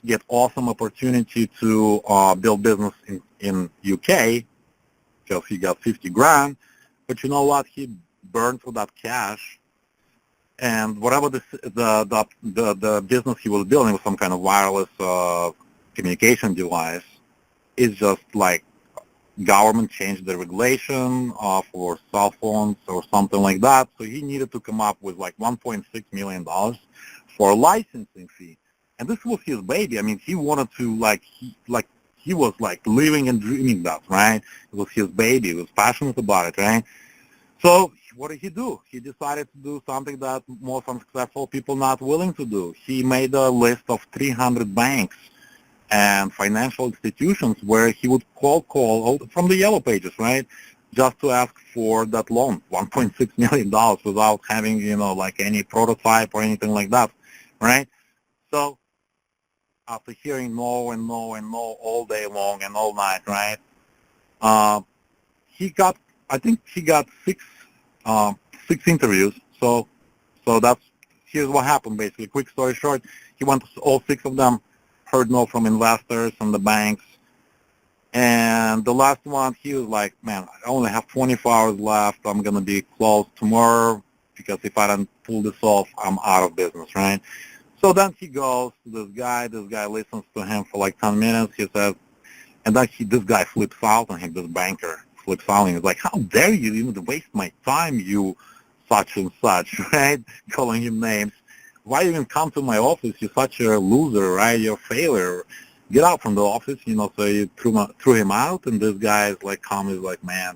get awesome opportunity to build business in UK, because he got 50 grand. But you know what? He burned through that cash, and whatever the business he was building was some kind of wireless communication device. Is just like government changed the regulation for cell phones or something like that. So he needed to come up with like $1.6 million for a licensing fee. And this was his baby. I mean, he wanted to he was like living and dreaming that, right? It was his baby. He was passionate about it, right? So what did he do? He decided to do something that most unsuccessful people not willing to do. He made a list of 300 banks and financial institutions where he would call from the yellow pages, right, just to ask for that loan, $1.6 million, without having, like any prototype or anything like that, right? So after hearing no and no and no all day long and all night, right, I think he got six interviews. So here's what happened, basically. Quick story short, he went to all six of them, heard no from investors and the banks. And the last one, he was like, man, I only have 24 hours left. I'm going to be closed tomorrow, because if I don't pull this off, I'm out of business, right? So then he goes to this guy listens to him for like 10 minutes. He says, and then this guy flips out on him, this banker flips out, and he's like, how dare you even waste my time, you such and such, right? Calling him names. Why even come to my office? You're such a loser, right? You're a failure. Get out from the office, So you threw him out, and this guy is like calmly like, man,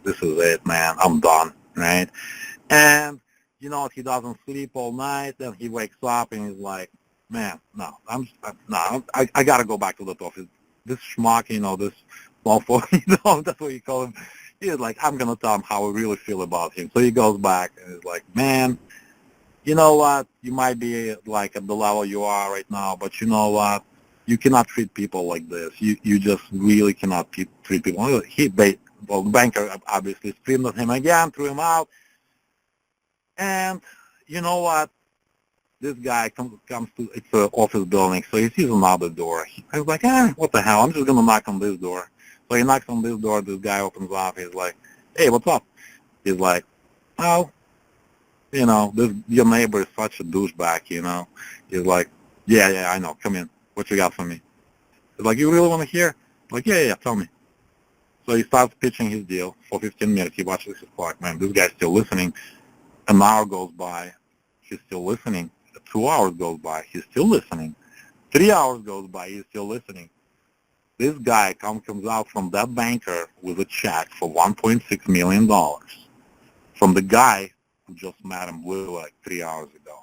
this is it, man. I'm done, right? And he doesn't sleep all night, and he wakes up and he's like, man, no, I gotta go back to that office. This schmuck, this mofo, that's what you call him. He's like, I'm gonna tell him how I really feel about him. So he goes back and he's like, man, you know what? You might be like at the level you are right now, but you know what? You cannot treat people like this. You just really cannot treat people. The banker obviously screamed at him again, threw him out. And you know what? This guy comes to, it's an office building, so he sees another door. I was like, what the hell? I'm just going to knock on this door. So he knocks on this door. This guy opens up. He's like, hey, what's up? He's like, oh, your neighbor is such a douchebag, He's like, yeah, I know. Come in. What you got for me? He's like, you really want to hear? I'm like, yeah, tell me. So he starts pitching his deal for 15 minutes. He watches his clock. Man, this guy's still listening. An hour goes by. He's still listening. 2 hours goes by. He's still listening. 3 hours goes by. He's still listening. This guy comes out from that banker with a check for $1.6 million from the guy who just met him like 3 hours ago.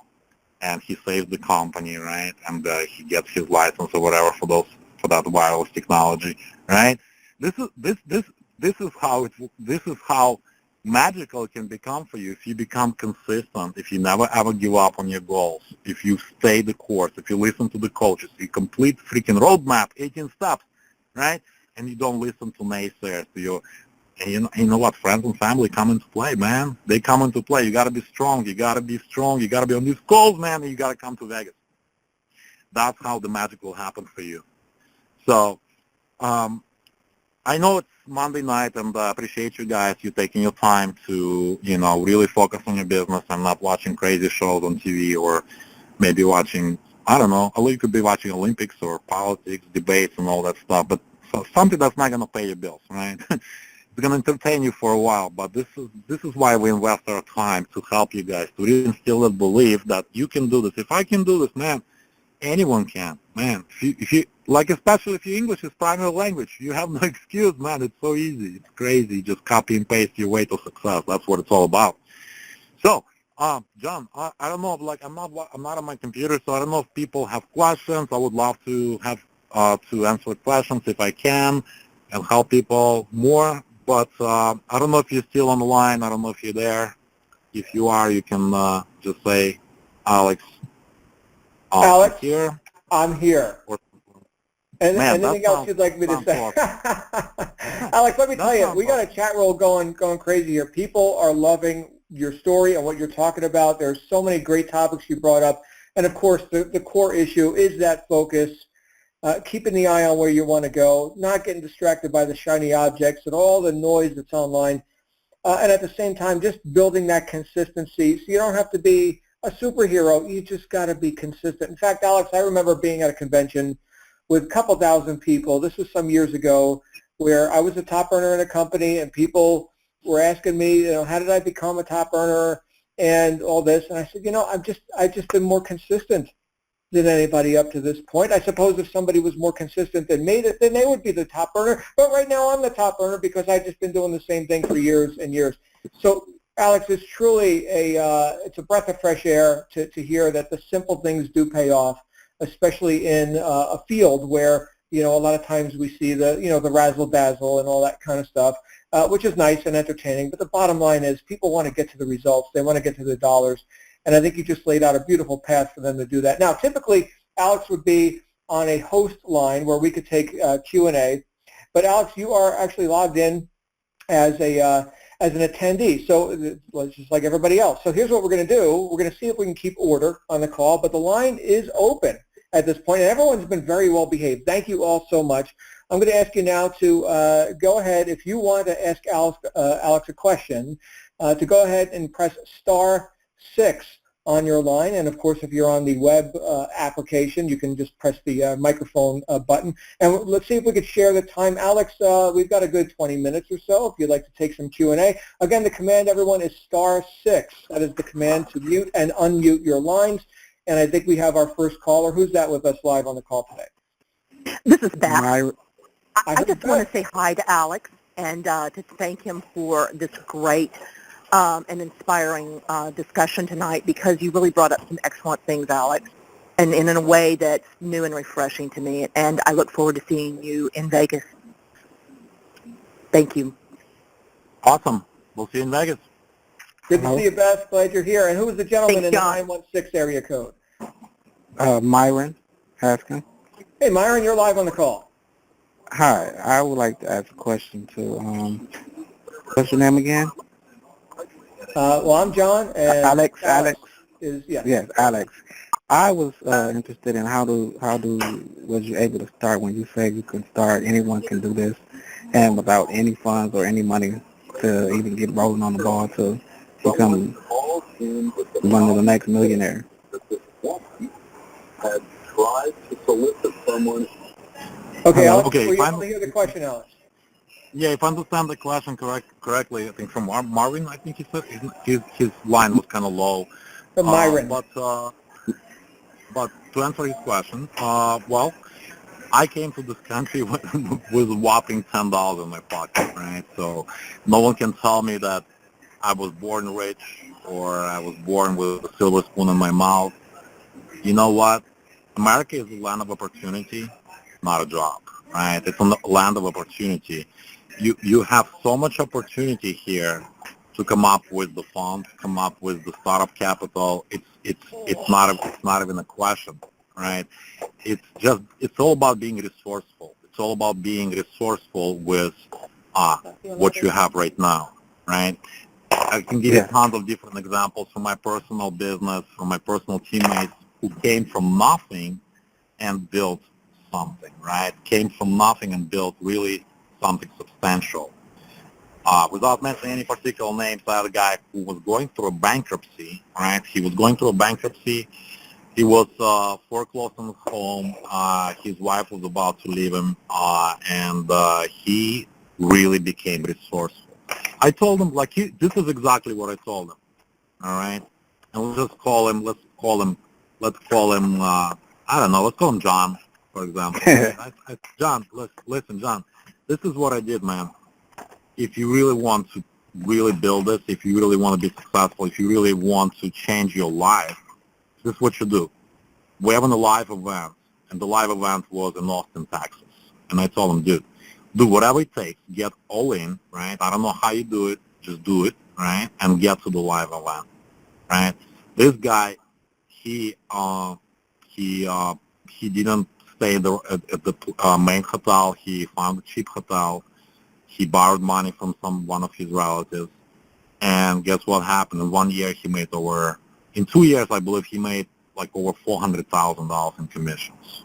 And he saves the company, right? And he gets his license or whatever for that wireless technology, right? This is how magical it can become for you if you become consistent, if you never ever give up on your goals, if you stay the course, if you listen to the coaches, you complete freaking roadmap, 18 steps, right? And you don't listen to naysayers, and you know what? Friends and family come into play, man. They come into play. You got to be strong. You got to be on these goals, man, and you got to come to Vegas. That's how the magic will happen for you. So I know it's Monday night, and I appreciate you guys, you taking your time to, really focus on your business and not watching crazy shows on TV, or maybe watching, I don't know, you could be watching Olympics or politics, debates, and all that stuff, but something that's not going to pay your bills, right? It's going to entertain you for a while, but this is why we invest our time, to help you guys, to really instill that belief that you can do this. If I can do this, man, anyone can, man. If you like, especially if your English is primary language, you have no excuse, man. It's so easy. It's crazy. Just copy and paste your way to success. That's what it's all about. So, John, I don't know, I'm not on my computer, so I don't know if people have questions. I would love to have to answer questions if I can and help people more. But I don't know if you're still on the line. I don't know if you're there. If you are, you can just say, Alex. Alex, here. I'm here. And Man, that anything else sounds you'd like me to sounds say? awesome. Alex, let me tell That you, sounds we got a awesome. chat roll going crazy here. People are loving your story and what you're talking about. There's so many great topics you brought up. And of course, the core issue is that focus, keeping the eye on where you want to go, not getting distracted by the shiny objects and all the noise that's online. And at the same time, just building that consistency so you don't have to be a superhero. You just got to be consistent. In fact, Alex, I remember being at a convention with a couple thousand people. This was some years ago where I was a top earner in a company and people were asking me, how did I become a top earner and all this? And I said, I've just been more consistent than anybody up to this point. I suppose if somebody was more consistent than me, then they would be the top earner. But right now I'm the top earner because I've just been doing the same thing for years and years. So, Alex, it's truly it's a breath of fresh air to hear that the simple things do pay off, especially in a field where, a lot of times we see the razzle dazzle and all that kind of stuff, which is nice and entertaining. But the bottom line is people want to get to the results. They want to get to the dollars. And I think you just laid out a beautiful path for them to do that. Now, typically, Alex would be on a host line where we could take Q&A. But Alex, you are actually logged in as an attendee, so it's just like everybody else. So here's what we're going to do. We're going to see if we can keep order on the call, but the line is open at this point, and everyone's been very well behaved. Thank you all so much. I'm going to ask you now to go ahead, if you want to ask Alex a question, to go ahead and press *6 on your line. And of course, if you're on the web application, you can just press the microphone button. And let's see if we could share the time. Alex, we've got a good 20 minutes or so if you'd like to take some Q&A. Again, the command, everyone, is *6. That is the command to mute and unmute your lines. And I think we have our first caller. Who's that with us live on the call today? This is Beth. I just Beth. want to say hi to Alex and to thank him for this great and inspiring discussion tonight, because you really brought up some excellent things, Alex, and in a way that's new and refreshing to me. And I look forward to seeing you in Vegas. Thank you. Awesome. We'll see you in Vegas. Good to see you, Beth. Glad you're here. And who is the gentleman Thanks, in the John. 916 area code? Myron Haskin. Hey, Myron, you're live on the call. Hi, I would like to ask a question to, what's your name again? Well, I'm John. And Alex. Is, yeah. Yes, Alex. I was interested in how was you able to start when you say you can start, anyone can do this, and without any funds or any money to even get rolling on the ball to become one of the next millionaire. Had tried to solicit someone. Okay, Alex, Okay, were you able to hear the question, Alex? Yeah, if I understand the question correctly, I think from Marvin, I think he said his line was kind of low. From Myron. But to answer his question, well, I came to this country with a whopping $10 in my pocket, right? So no one can tell me that I was born rich or I was born with a silver spoon in my mouth. You know what? America is a land of opportunity, not a job, right? It's a land of opportunity. You have so much opportunity here to come up with the funds, come up with the startup capital. It's not even a question, right? It's all about being resourceful. It's all about being resourceful with what you have right now, right? I can give you tons of different examples from my personal business, from my personal teammates who came from nothing and built something, right? Came from nothing and built really something substantial. Without mentioning any particular names, I had a guy who was going through a bankruptcy, right? He was going through a bankruptcy. He was foreclosed on his home. His wife was about to leave him, and he really became resourceful. I told him, this is exactly what I told him, all right? And let's call him, I don't know, let's call him John, for example. John, listen, John, this is what I did, man. If you really want to really build this, if you really want to be successful, if you really want to change your life, this is what you do. We're having a live event, and the live event was in Austin, Texas. And I told him, dude, do whatever it takes, get all in, right? I don't know how you do it, just do it, right? And get to the live event, right? This guy, he didn't stayed at the main hotel. He found a cheap hotel. He borrowed money from one of his relatives. And guess what happened? In 1 year, he made in 2 years, I believe, he made like over $400,000 in commissions.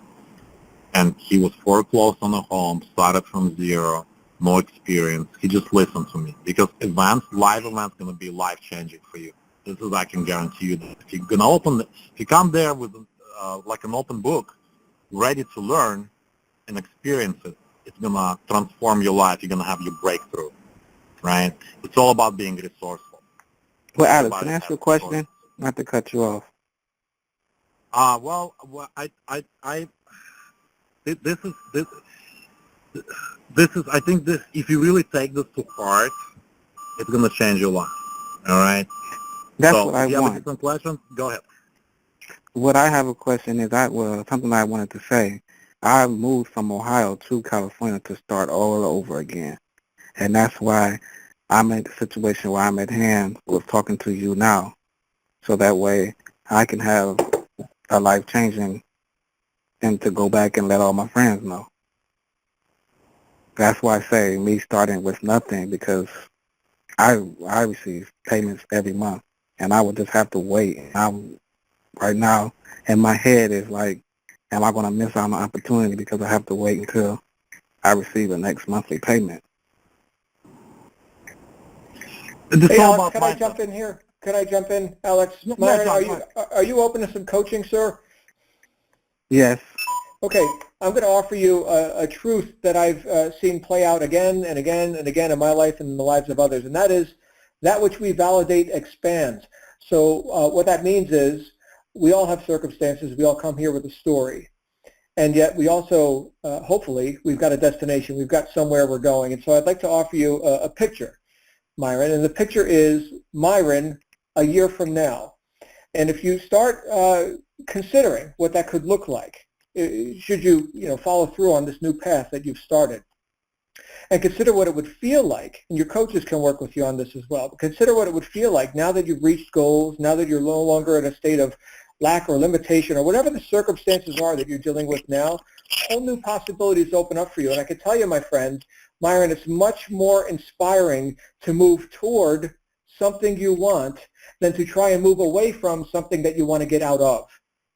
And he was foreclosed on a home, started from zero, no experience. He just listened to me because live events going to be life-changing for you. This is, I can guarantee you, that if you come there with like an open book, ready to learn and experience it, it's going to transform your life. You're going to have your breakthrough, right? It's all about being resourceful. Well, Alex, can I ask you a question? Not to cut you off. I think if you really take this to heart, it's going to change your life. All right. That's so what I if you have want. a different question, go ahead. What I have a question is, something I wanted to say. I moved from Ohio to California to start all over again, and that's why I'm in the situation where I'm at hand with talking to you now, so that way I can have a life-changing and to go back and let all my friends know. That's why I say me starting with nothing, because I receive payments every month, and I would just have to wait. Right now, in my head is like, am I going to miss out on an opportunity because I have to wait until I receive the next monthly payment? Hey, Alex, can I jump in here? Can I jump in, Alex? Yeah, Myron, John, are you open to some coaching, sir? Yes. Okay, I'm going to offer you a truth that I've seen play out again and again and again in my life and in the lives of others, and that is that which we validate expands. So what that means is we all have circumstances. We all come here with a story, and yet we also, hopefully, we've got a destination. We've got somewhere we're going, and so I'd like to offer you a picture, Myron, and the picture is Myron a year from now. And if you start considering what that could look like, should you follow through on this new path that you've started, and consider what it would feel like, and your coaches can work with you on this as well, but consider what it would feel like now that you've reached goals, now that you're no longer in a state of lack or limitation or whatever the circumstances are that you're dealing with now, whole new possibilities open up for you. And I can tell you, my friend, Myron, it's much more inspiring to move toward something you want than to try and move away from something that you want to get out of.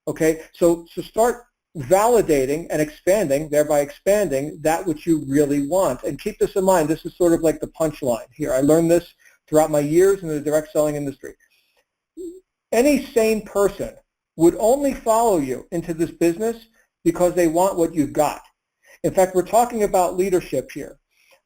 Okay, so start validating and expanding, thereby expanding that which you really want. And keep this in mind, this is sort of like the punchline here. I learned this throughout my years in the direct selling industry. Any sane person would only follow you into this business because they want what you've got. In fact, we're talking about leadership here.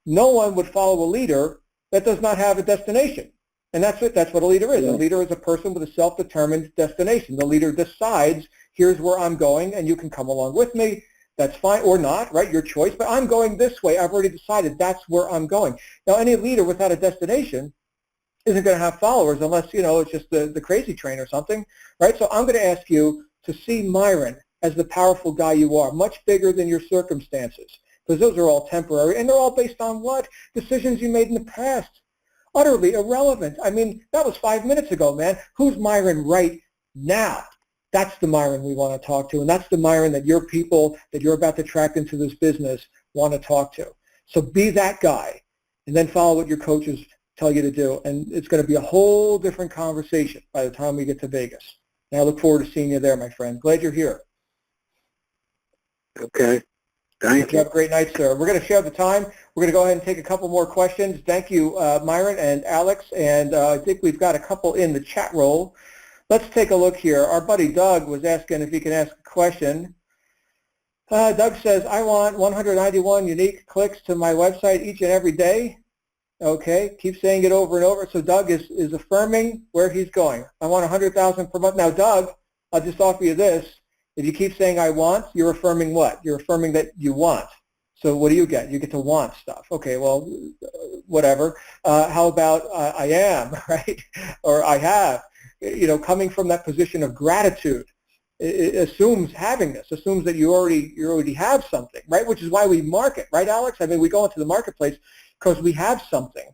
No one would follow a leader that does not have a destination. And that's it. That's what a leader is. A leader is a person with a self-determined destination. The leader decides, here's where I'm going, and you can come along with me. That's fine, or not, right? Your choice. But I'm going this way. I've already decided that's where I'm going. Now, any leader without a destination isn't going to have followers unless, it's just the crazy train or something, right? So I'm going to ask you to see Myron as the powerful guy you are, much bigger than your circumstances, because those are all temporary, and they're all based on what? Decisions you made in the past. Utterly irrelevant. I mean, that was 5 minutes ago, man. Who's Myron right now? That's the Myron we want to talk to, and that's the Myron that your people that you're about to attract into this business want to talk to. So be that guy, and then follow what your coaches tell you to do, and it's going to be a whole different conversation by the time we get to Vegas. And I look forward to seeing you there, my friend. Glad you're here. Okay. Thank you. Have a great night, sir. We're going to share the time. We're going to go ahead and take a couple more questions. Thank you, Myron and Alex. And I think we've got a couple in the chat roll. Let's take a look here. Our buddy Doug was asking if he can ask a question. Doug says, I want 191 unique clicks to my website each and every day. Okay, keep saying it over and over. So Doug is affirming where he's going. I want 100,000 per month. Now, Doug, I'll just offer you this. If you keep saying I want, you're affirming what? You're affirming that you want. So what do you get? You get to want stuff. Okay, well, whatever. How about I am, right? Or I have. Coming from that position of gratitude, it assumes having this, assumes that you already have something, right? Which is why we market, right, Alex? I mean, we go into the marketplace because we have something,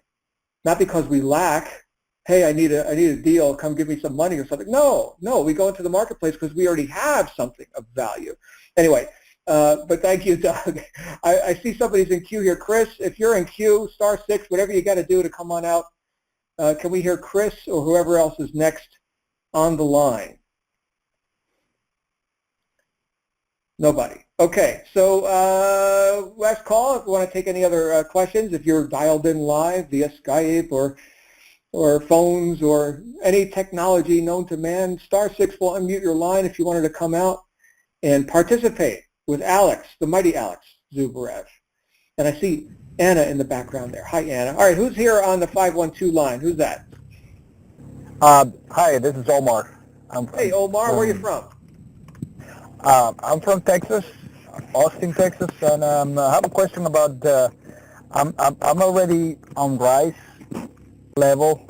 not because we lack. Hey, I need a deal, come give me some money or something. No, we go into the marketplace because we already have something of value. Anyway, But thank you, Doug. I see somebody's in queue here. Chris, if you're in queue, *6, whatever you got to do to come on out. Can we hear Chris or whoever else is next on the line? Nobody. Okay, so last call. If you want to take any other questions, if you're dialed in live via Skype or phones or any technology known to man, *6 will unmute your line if you wanted to come out and participate with Alex, the mighty Alex Zubarev. And I see Anna in the background there. Hi, Anna. All right, who's here on the 512 line? Who's that? Hi, this is Omar. Hey, Omar, where are you from? I'm from Texas, Austin, Texas, and I have a question about. I'm already on rice level,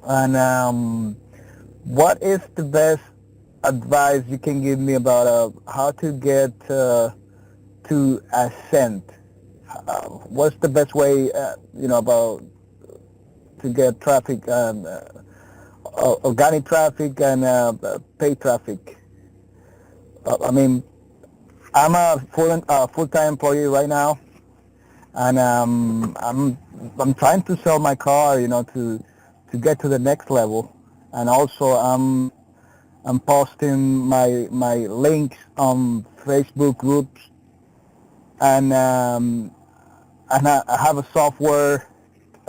and what is the best advice you can give me about how to get to ascent? What's the best way, about to get traffic, organic traffic and paid traffic? I mean, I'm a full-time employee right now, and I'm trying to sell my car, to get to the next level, and also I'm posting my links on Facebook groups, and I have a software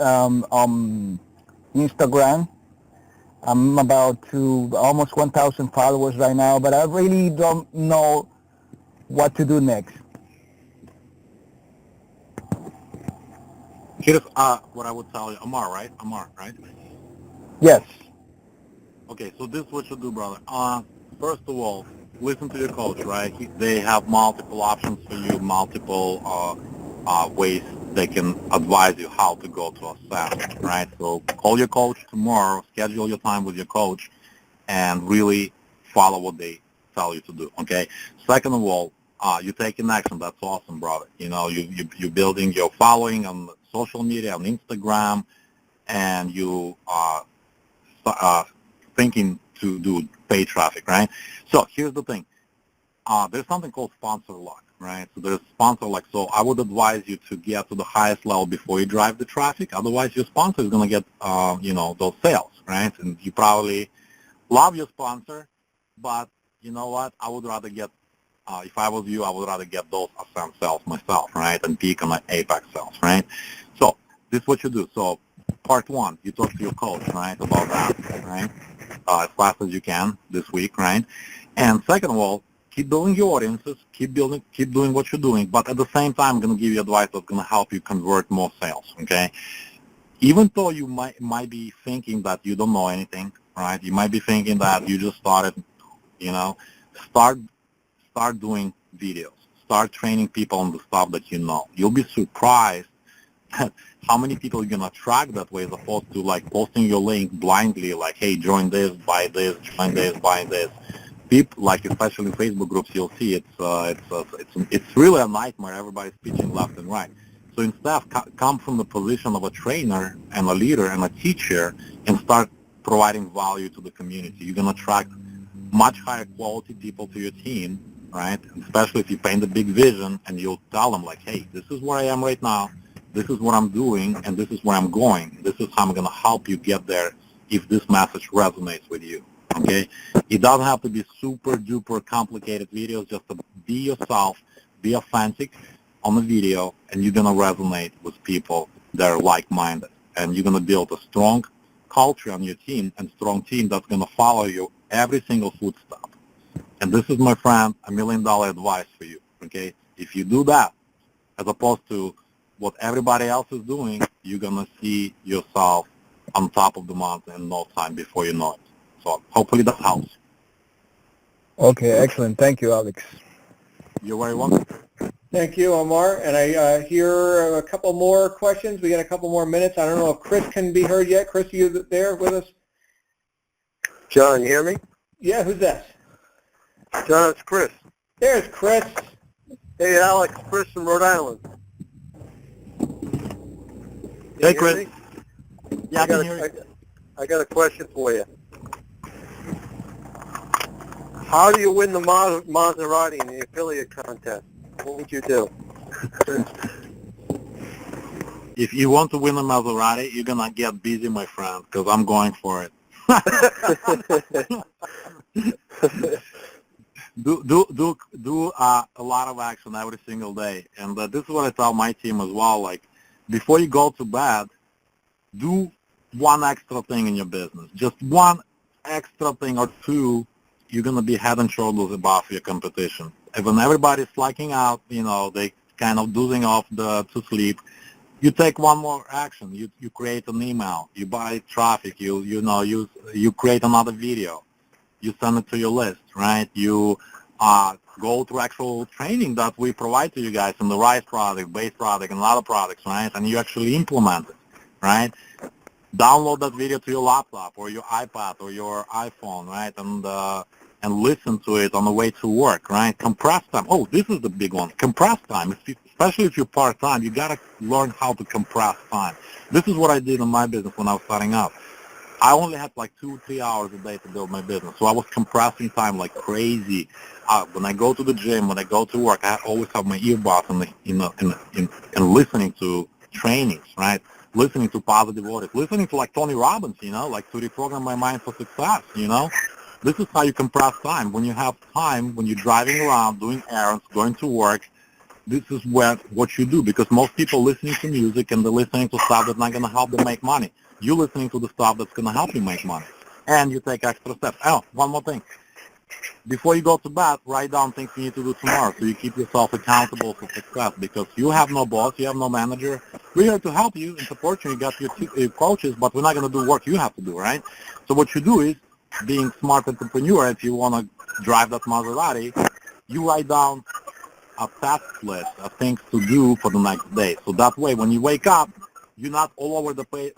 on Instagram. I'm about to almost 1,000 followers right now, but I really don't know what to do next. Here's what I would tell you. Amar, right? Amar, right? Yes. Okay, so this is what you do, brother. First of all, listen to your coach, right? They have multiple options for you, multiple ways they can advise you how to go to ascent, right? So call your coach tomorrow, schedule your time with your coach, and really follow what they tell you to do, okay? Second of all, you're taking action. That's awesome, brother. You're building your following on social media, on Instagram, and you thinking to do paid traffic, right? So here's the thing. There's something called sponsor luck, right? So there's sponsor luck. So I would advise you to get to the highest level before you drive the traffic. Otherwise, your sponsor is going to get, those sales, right? And you probably love your sponsor, but you know what? I would rather get, if I was you, I would rather get those ascent sales myself, right? And peak on my apex sales, right? So this is what you do. So part one, you talk to your coach, right, about that, right? As fast as you can this week, right? And second of all, keep building your audiences, keep doing what you're doing, but at the same time, I'm going to give you advice that's going to help you convert more sales, okay? Even though you might be thinking that you don't know anything, right? You might be thinking that you just started, start doing videos, start training people on the stuff that you know. You'll be surprised at how many people you're going to attract that way as opposed to like posting your link blindly, like, hey, join this, buy this, join this, buy this. People, like especially Facebook groups, you'll see it's really a nightmare. Everybody's pitching left and right. So instead, come from the position of a trainer and a leader and a teacher and start providing value to the community. You're going to attract much higher quality people to your team, right? Especially if you paint a big vision and you'll tell them like, hey, this is where I am right now. This is what I'm doing, and this is where I'm going. This is how I'm going to help you get there if this message resonates with you. Okay, it doesn't have to be super duper complicated videos. Just to be yourself, be authentic on the video, and you're gonna resonate with people that are like-minded, and you're gonna build a strong culture on your team and strong team that's gonna follow you every single footstep. And this is, my friend, $1 million advice for you. Okay, if you do that, as opposed to what everybody else is doing, you're gonna see yourself on top of the mountain in no time before you know it. So hopefully that helps. Okay, excellent. Thank you, Alex. You're very welcome. Thank you, Omar. And I hear a couple more questions. We got a couple more minutes. I don't know if Chris can be heard yet. Chris, are you there with us? John, you hear me? Yeah, who's that? John, it's Chris. There's Chris. Hey, Alex, Chris from Rhode Island. Hey, Chris. Yeah, I can hear you. I got a question for you. How do you win the Maserati in the affiliate contest? What would you do? If you want to win a Maserati, you're gonna get busy, my friend, because I'm going for it. Do a lot of action every single day, and this is what I tell my team as well. Like, before you go to bed, do one extra thing in your business, just one extra thing or two. You're gonna be head and shoulders above your competition. And when everybody's slacking out, they kind of dozing off to sleep. You take one more action. You create an email. You buy traffic. You create another video. You send it to your list, right? You go to actual training that we provide to you guys in the RISE product, base product, and other products, right? And you actually implement it, right? Download that video to your laptop or your iPad or your iPhone, right? And listen to it on the way to work, right? Compress time. Oh, this is the big one. Compress time. Especially if you're part-time, you got to learn how to compress time. This is what I did in my business when I was starting out. I only had like 2-3 hours a day to build my business, so I was compressing time like crazy. When I go to the gym, when I go to work, I always have my earbuds and listening to trainings, right? Listening to positive audio, listening to like Tony Robbins, like to reprogram my mind for success, This is how you compress time. When you have time, when you're driving around, doing errands, going to work, this is what you do, because most people listening to music and they're listening to stuff that's not going to help them make money. You're listening to the stuff that's going to help you make money, and you take extra steps. Oh, one more thing. Before you go to bed, write down things you need to do tomorrow so you keep yourself accountable for success, because you have no boss, you have no manager. We're here to help you and support you. You got your coaches, but we're not going to do work you have to do, right? So what you do is, being smart entrepreneur, if you want to drive that Maserati, you write down a task list of things to do for the next day. So that way, when you wake up, you're not all over the place,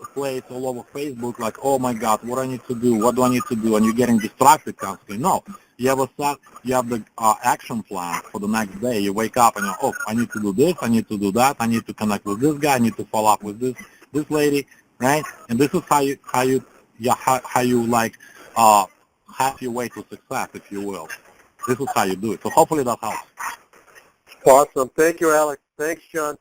all over Facebook, like, oh my God, what do I need to do? What do I need to do? And you're getting distracted constantly. No, you have the action plan for the next day. You wake up and oh, I need to do this, I need to do that, I need to connect with this guy, I need to follow up with this lady, right? And this is how you have your way to success, if you will. This is how you do it. So hopefully that helps. Awesome. Thank you, Alex. Thanks, John.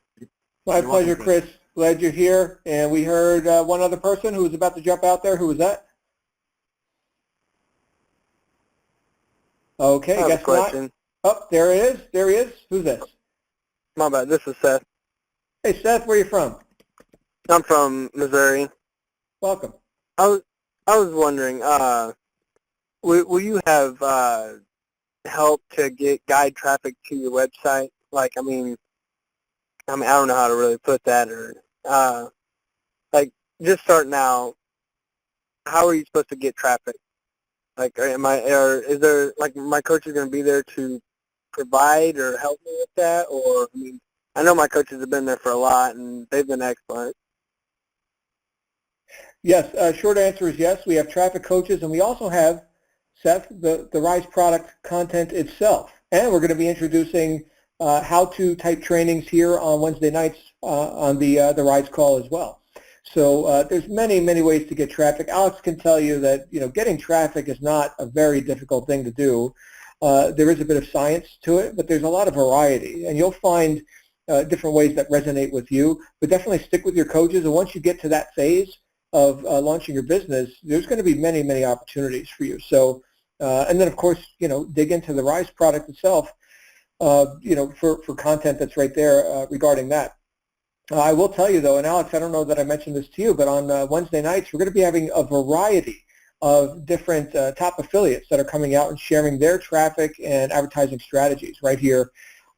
My pleasure, Chris. Glad you're here. And we heard one other person who was about to jump out there. Who was that? Okay, I have guess a question. not. Oh, there it is. There he is. Who's this? My bad. This is Seth. Hey, Seth, where are you from? I'm from Missouri. Welcome. I was wondering, will you have help to guide traffic to your website? Like, I mean, I don't know how to really put that, or like, just starting out, how are you supposed to get traffic? Like, is there, like, my coach is going to be there to provide or help me with that? Or, I mean, I know my coaches have been there for a lot, and they've been excellent. Yes, short answer is yes. We have traffic coaches, and we also have, Seth, the RISE product content itself. And we're going to be introducing how-to type trainings here on Wednesday nights on the RISE call as well. So there's many, many ways to get traffic. Alex can tell you that getting traffic is not a very difficult thing to do. There is a bit of science to it, but there's a lot of variety, and you'll find different ways that resonate with you. But definitely stick with your coaches, and once you get to that phase of launching your business, there's going to be many, many opportunities for you. So, and then of course, dig into the RISE product itself, for content that's right there regarding that. I will tell you though, and Alex, I don't know that I mentioned this to you, but on Wednesday nights, we're going to be having a variety of different top affiliates that are coming out and sharing their traffic and advertising strategies right here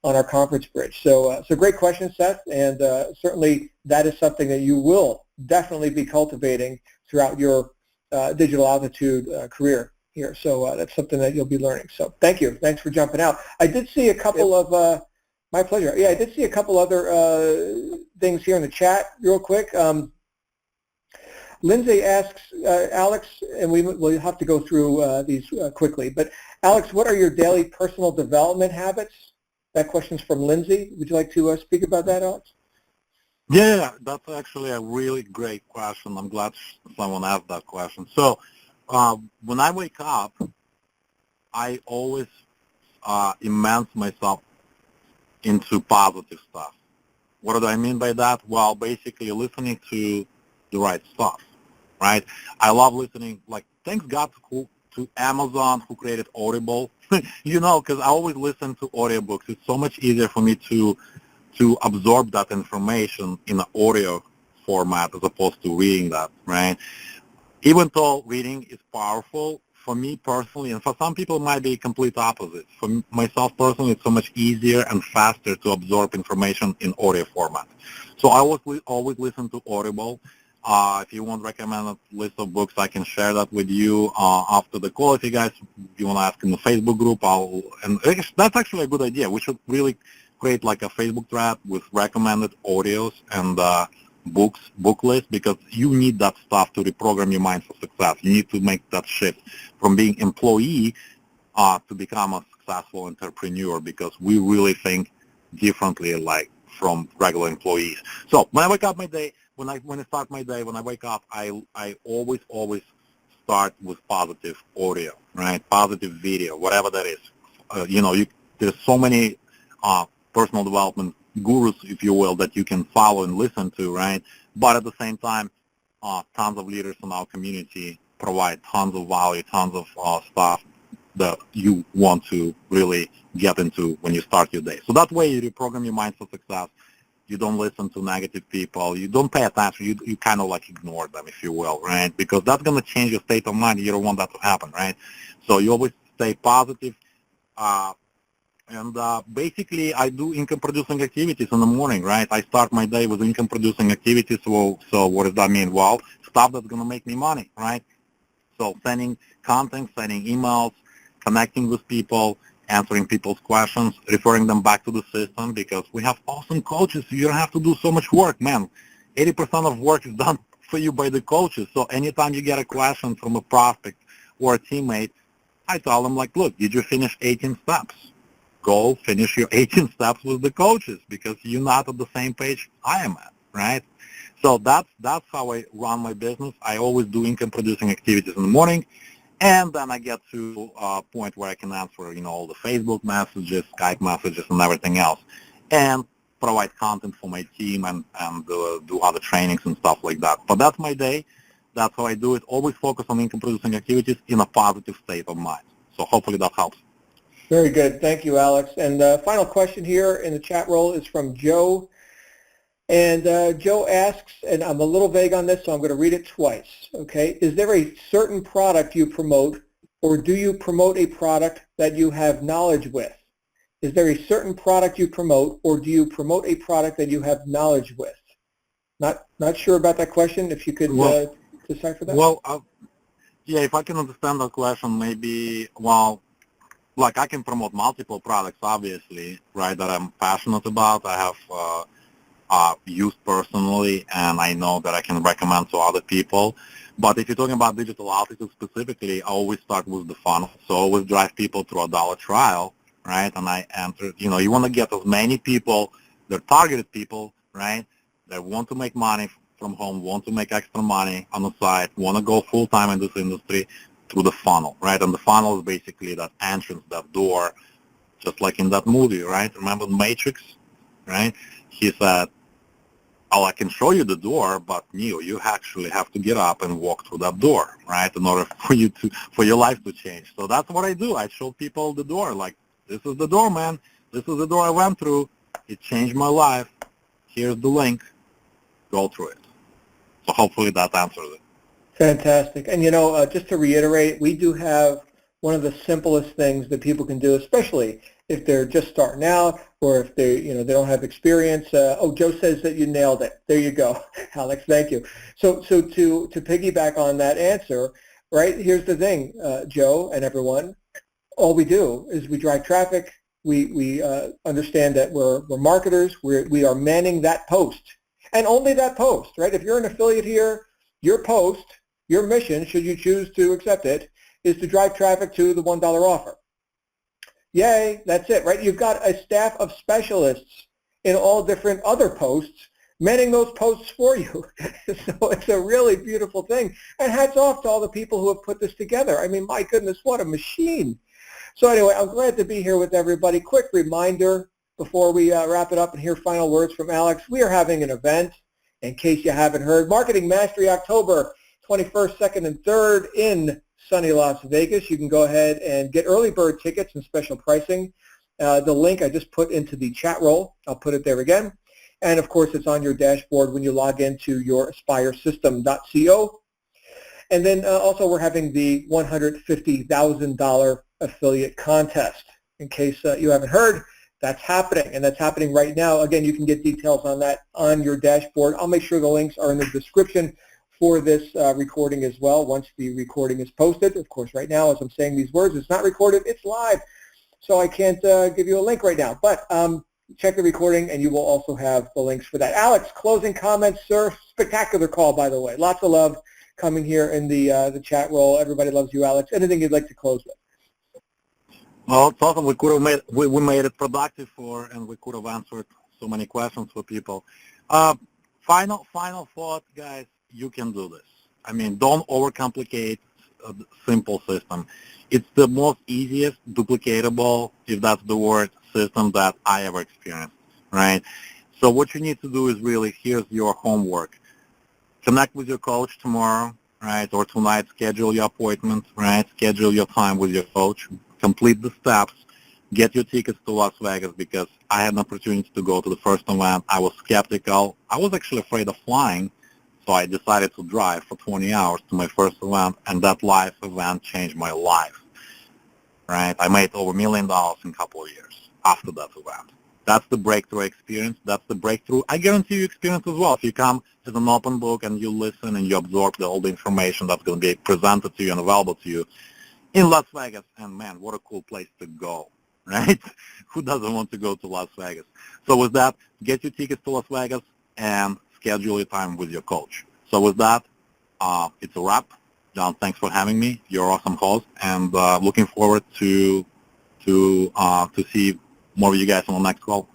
on our conference bridge. So, great question, Seth, and certainly that is something that you will definitely be cultivating throughout your digital altitude career here. So that's something that you'll be learning. So thank you. Thanks for jumping out. I did see a couple of, my pleasure. Yeah, I did see a couple other things here in the chat real quick. Lindsay asks, Alex, and we'll have to go through these quickly, but Alex, what are your daily personal development habits? That question's from Lindsay. Would you like to speak about that, Alex? Yeah, that's actually a really great question. I'm glad someone asked that question. So when I wake up, I always immerse myself into positive stuff. What do I mean by that? Well, basically listening to the right stuff, right? I love listening, like, thanks God to Amazon who created Audible, because I always listen to audiobooks. It's so much easier for me to absorb that information in an audio format as opposed to reading that, right? Even though reading is powerful, for me personally, and for some people it might be complete opposite. For myself personally, it's so much easier and faster to absorb information in audio format. So I always listen to Audible. If you want recommended list of books, I can share that with you after the call. If you guys want to ask in the Facebook group, that's actually a good idea. We should really create like a Facebook thread with recommended audios and book list, because you need that stuff to reprogram your mind for success. You need to make that shift from being employee to become a successful entrepreneur, because we really think differently like from regular employees. So when I wake up my day, when I start my day, when I wake up, I always start with positive audio, right? Positive video, whatever that is. There's so many personal development gurus, if you will, that you can follow and listen to, right? But at the same time, tons of leaders in our community provide tons of value, tons of stuff that you want to really get into when you start your day. So that way you reprogram your mind for success. You don't listen to negative people. You don't pay attention. You kind of like ignore them, if you will, right? Because that's going to change your state of mind. You don't want that to happen, right? So you always stay positive. And basically, I do income-producing activities in the morning, right? I start my day with income-producing activities. So what does that mean? Well, stuff that's going to make me money, right? So sending content, sending emails, connecting with people, answering people's questions, referring them back to the system, because we have awesome coaches. You don't have to do so much work, man. 80% of work is done for you by the coaches. So anytime you get a question from a prospect or a teammate, I tell them, like, look, did you finish 18 steps? Go finish your 18 steps with the coaches, because you're not at the same page I am at, right? So that's how I run my business. I always do income-producing activities in the morning, and then I get to a point where I can answer, all the Facebook messages, Skype messages, and everything else, and provide content for my team and do other trainings and stuff like that. But that's my day. That's how I do it. Always focus on income-producing activities in a positive state of mind. So hopefully that helps. Very good. Thank you, Alex. And the final question here in the chat roll is from Joe. And Joe asks, and I'm a little vague on this, so I'm going to read it twice. Okay. Is there a certain product you promote, or do you promote a product that you have knowledge with? Is there a certain product you promote, or do you promote a product that you have knowledge with? Not sure about that question. If you could decipher that. Well, yeah, if I can understand that question, maybe, like I can promote multiple products, obviously, right, that I'm passionate about. I have used personally, and I know that I can recommend to other people. But if you're talking about digital altitude specifically, I always start with the funnel. So I always drive people through a $1 trial, right? And I enter, you want to get as many people, they're targeted people, right, that want to make money from home, want to make extra money on the side, want to go full-time in this industry, through the funnel, right? And the funnel is basically that entrance, that door, just like in that movie, right? Remember the Matrix, right? He said, oh, I can show you the door, but Neo, you actually have to get up and walk through that door, right? In order for your life to change. So that's what I do. I show people the door, like, this is the door, man. This is the door I went through. It changed my life. Here's the link. Go through it. So hopefully that answers it. Fantastic. And just to reiterate, we do have one of the simplest things that people can do, especially if they're just starting out or if they don't have experience. Joe says that you nailed it. There you go, Alex. Thank you. So to piggyback on that answer, right? Here's the thing, Joe and everyone. All we do is we drive traffic. We understand that we're marketers. We are manning that post, and only that post, right? If you're an affiliate here, your post, your mission, should you choose to accept it, is to drive traffic to the $1 offer. Yay, that's it, right? You've got a staff of specialists in all different other posts manning those posts for you. So it's a really beautiful thing. And hats off to all the people who have put this together. I mean, my goodness, what a machine. So anyway, I'm glad to be here with everybody. Quick reminder before we wrap it up and hear final words from Alex. We are having an event, in case you haven't heard, Marketing Mastery October 21st, 2nd, and 3rd in sunny Las Vegas. You can go ahead and get early bird tickets and special pricing. The link I just put into the chat roll. I'll put it there again. And of course, it's on your dashboard when you log into your aspiresystem.co. And then also we're having the $150,000 affiliate contest. In case you haven't heard, that's happening, and that's happening right now. Again, you can get details on that on your dashboard. I'll make sure the links are in the description for this recording as well once the recording is posted. Of course, right now, as I'm saying these words, it's not recorded, it's live. So I can't give you a link right now, but check the recording and you will also have the links for that. Alex, closing comments, sir. Spectacular call, by the way. Lots of love coming here in the chat roll. Everybody loves you, Alex. Anything you'd like to close with? Well, it's awesome. We could have we made it productive and we could have answered so many questions for people. Final thought, guys. You can do this. I mean, don't overcomplicate a simple system. It's the most easiest, duplicatable, if that's the word, system that I ever experienced, right? So what you need to do is really, here's your homework. Connect with your coach tomorrow, right, or tonight. Schedule your appointment, right? Schedule your time with your coach. Complete the steps. Get your tickets to Las Vegas, because I had an opportunity to go to the first event. I was skeptical. I was actually afraid of flying, so I decided to drive for 20 hours to my first event, and that live event changed my life, right? I made over $1 million in a couple of years after that event. That's the breakthrough experience. That's the breakthrough. I guarantee you experience as well. If you come as an open book and you listen and you absorb all the information that's going to be presented to you and available to you in Las Vegas, and man, what a cool place to go, right? Who doesn't want to go to Las Vegas? So with that, get your tickets to Las Vegas and schedule your time with your coach. So with that, it's a wrap. John, thanks for having me. You're an awesome host, and looking forward to see more of you guys on the next call.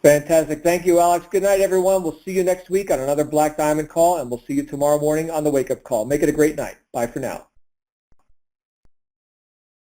Fantastic. Thank you, Alex. Good night, everyone. We'll see you next week on another Black Diamond call, and we'll see you tomorrow morning on the wake-up call. Make it a great night. Bye for now.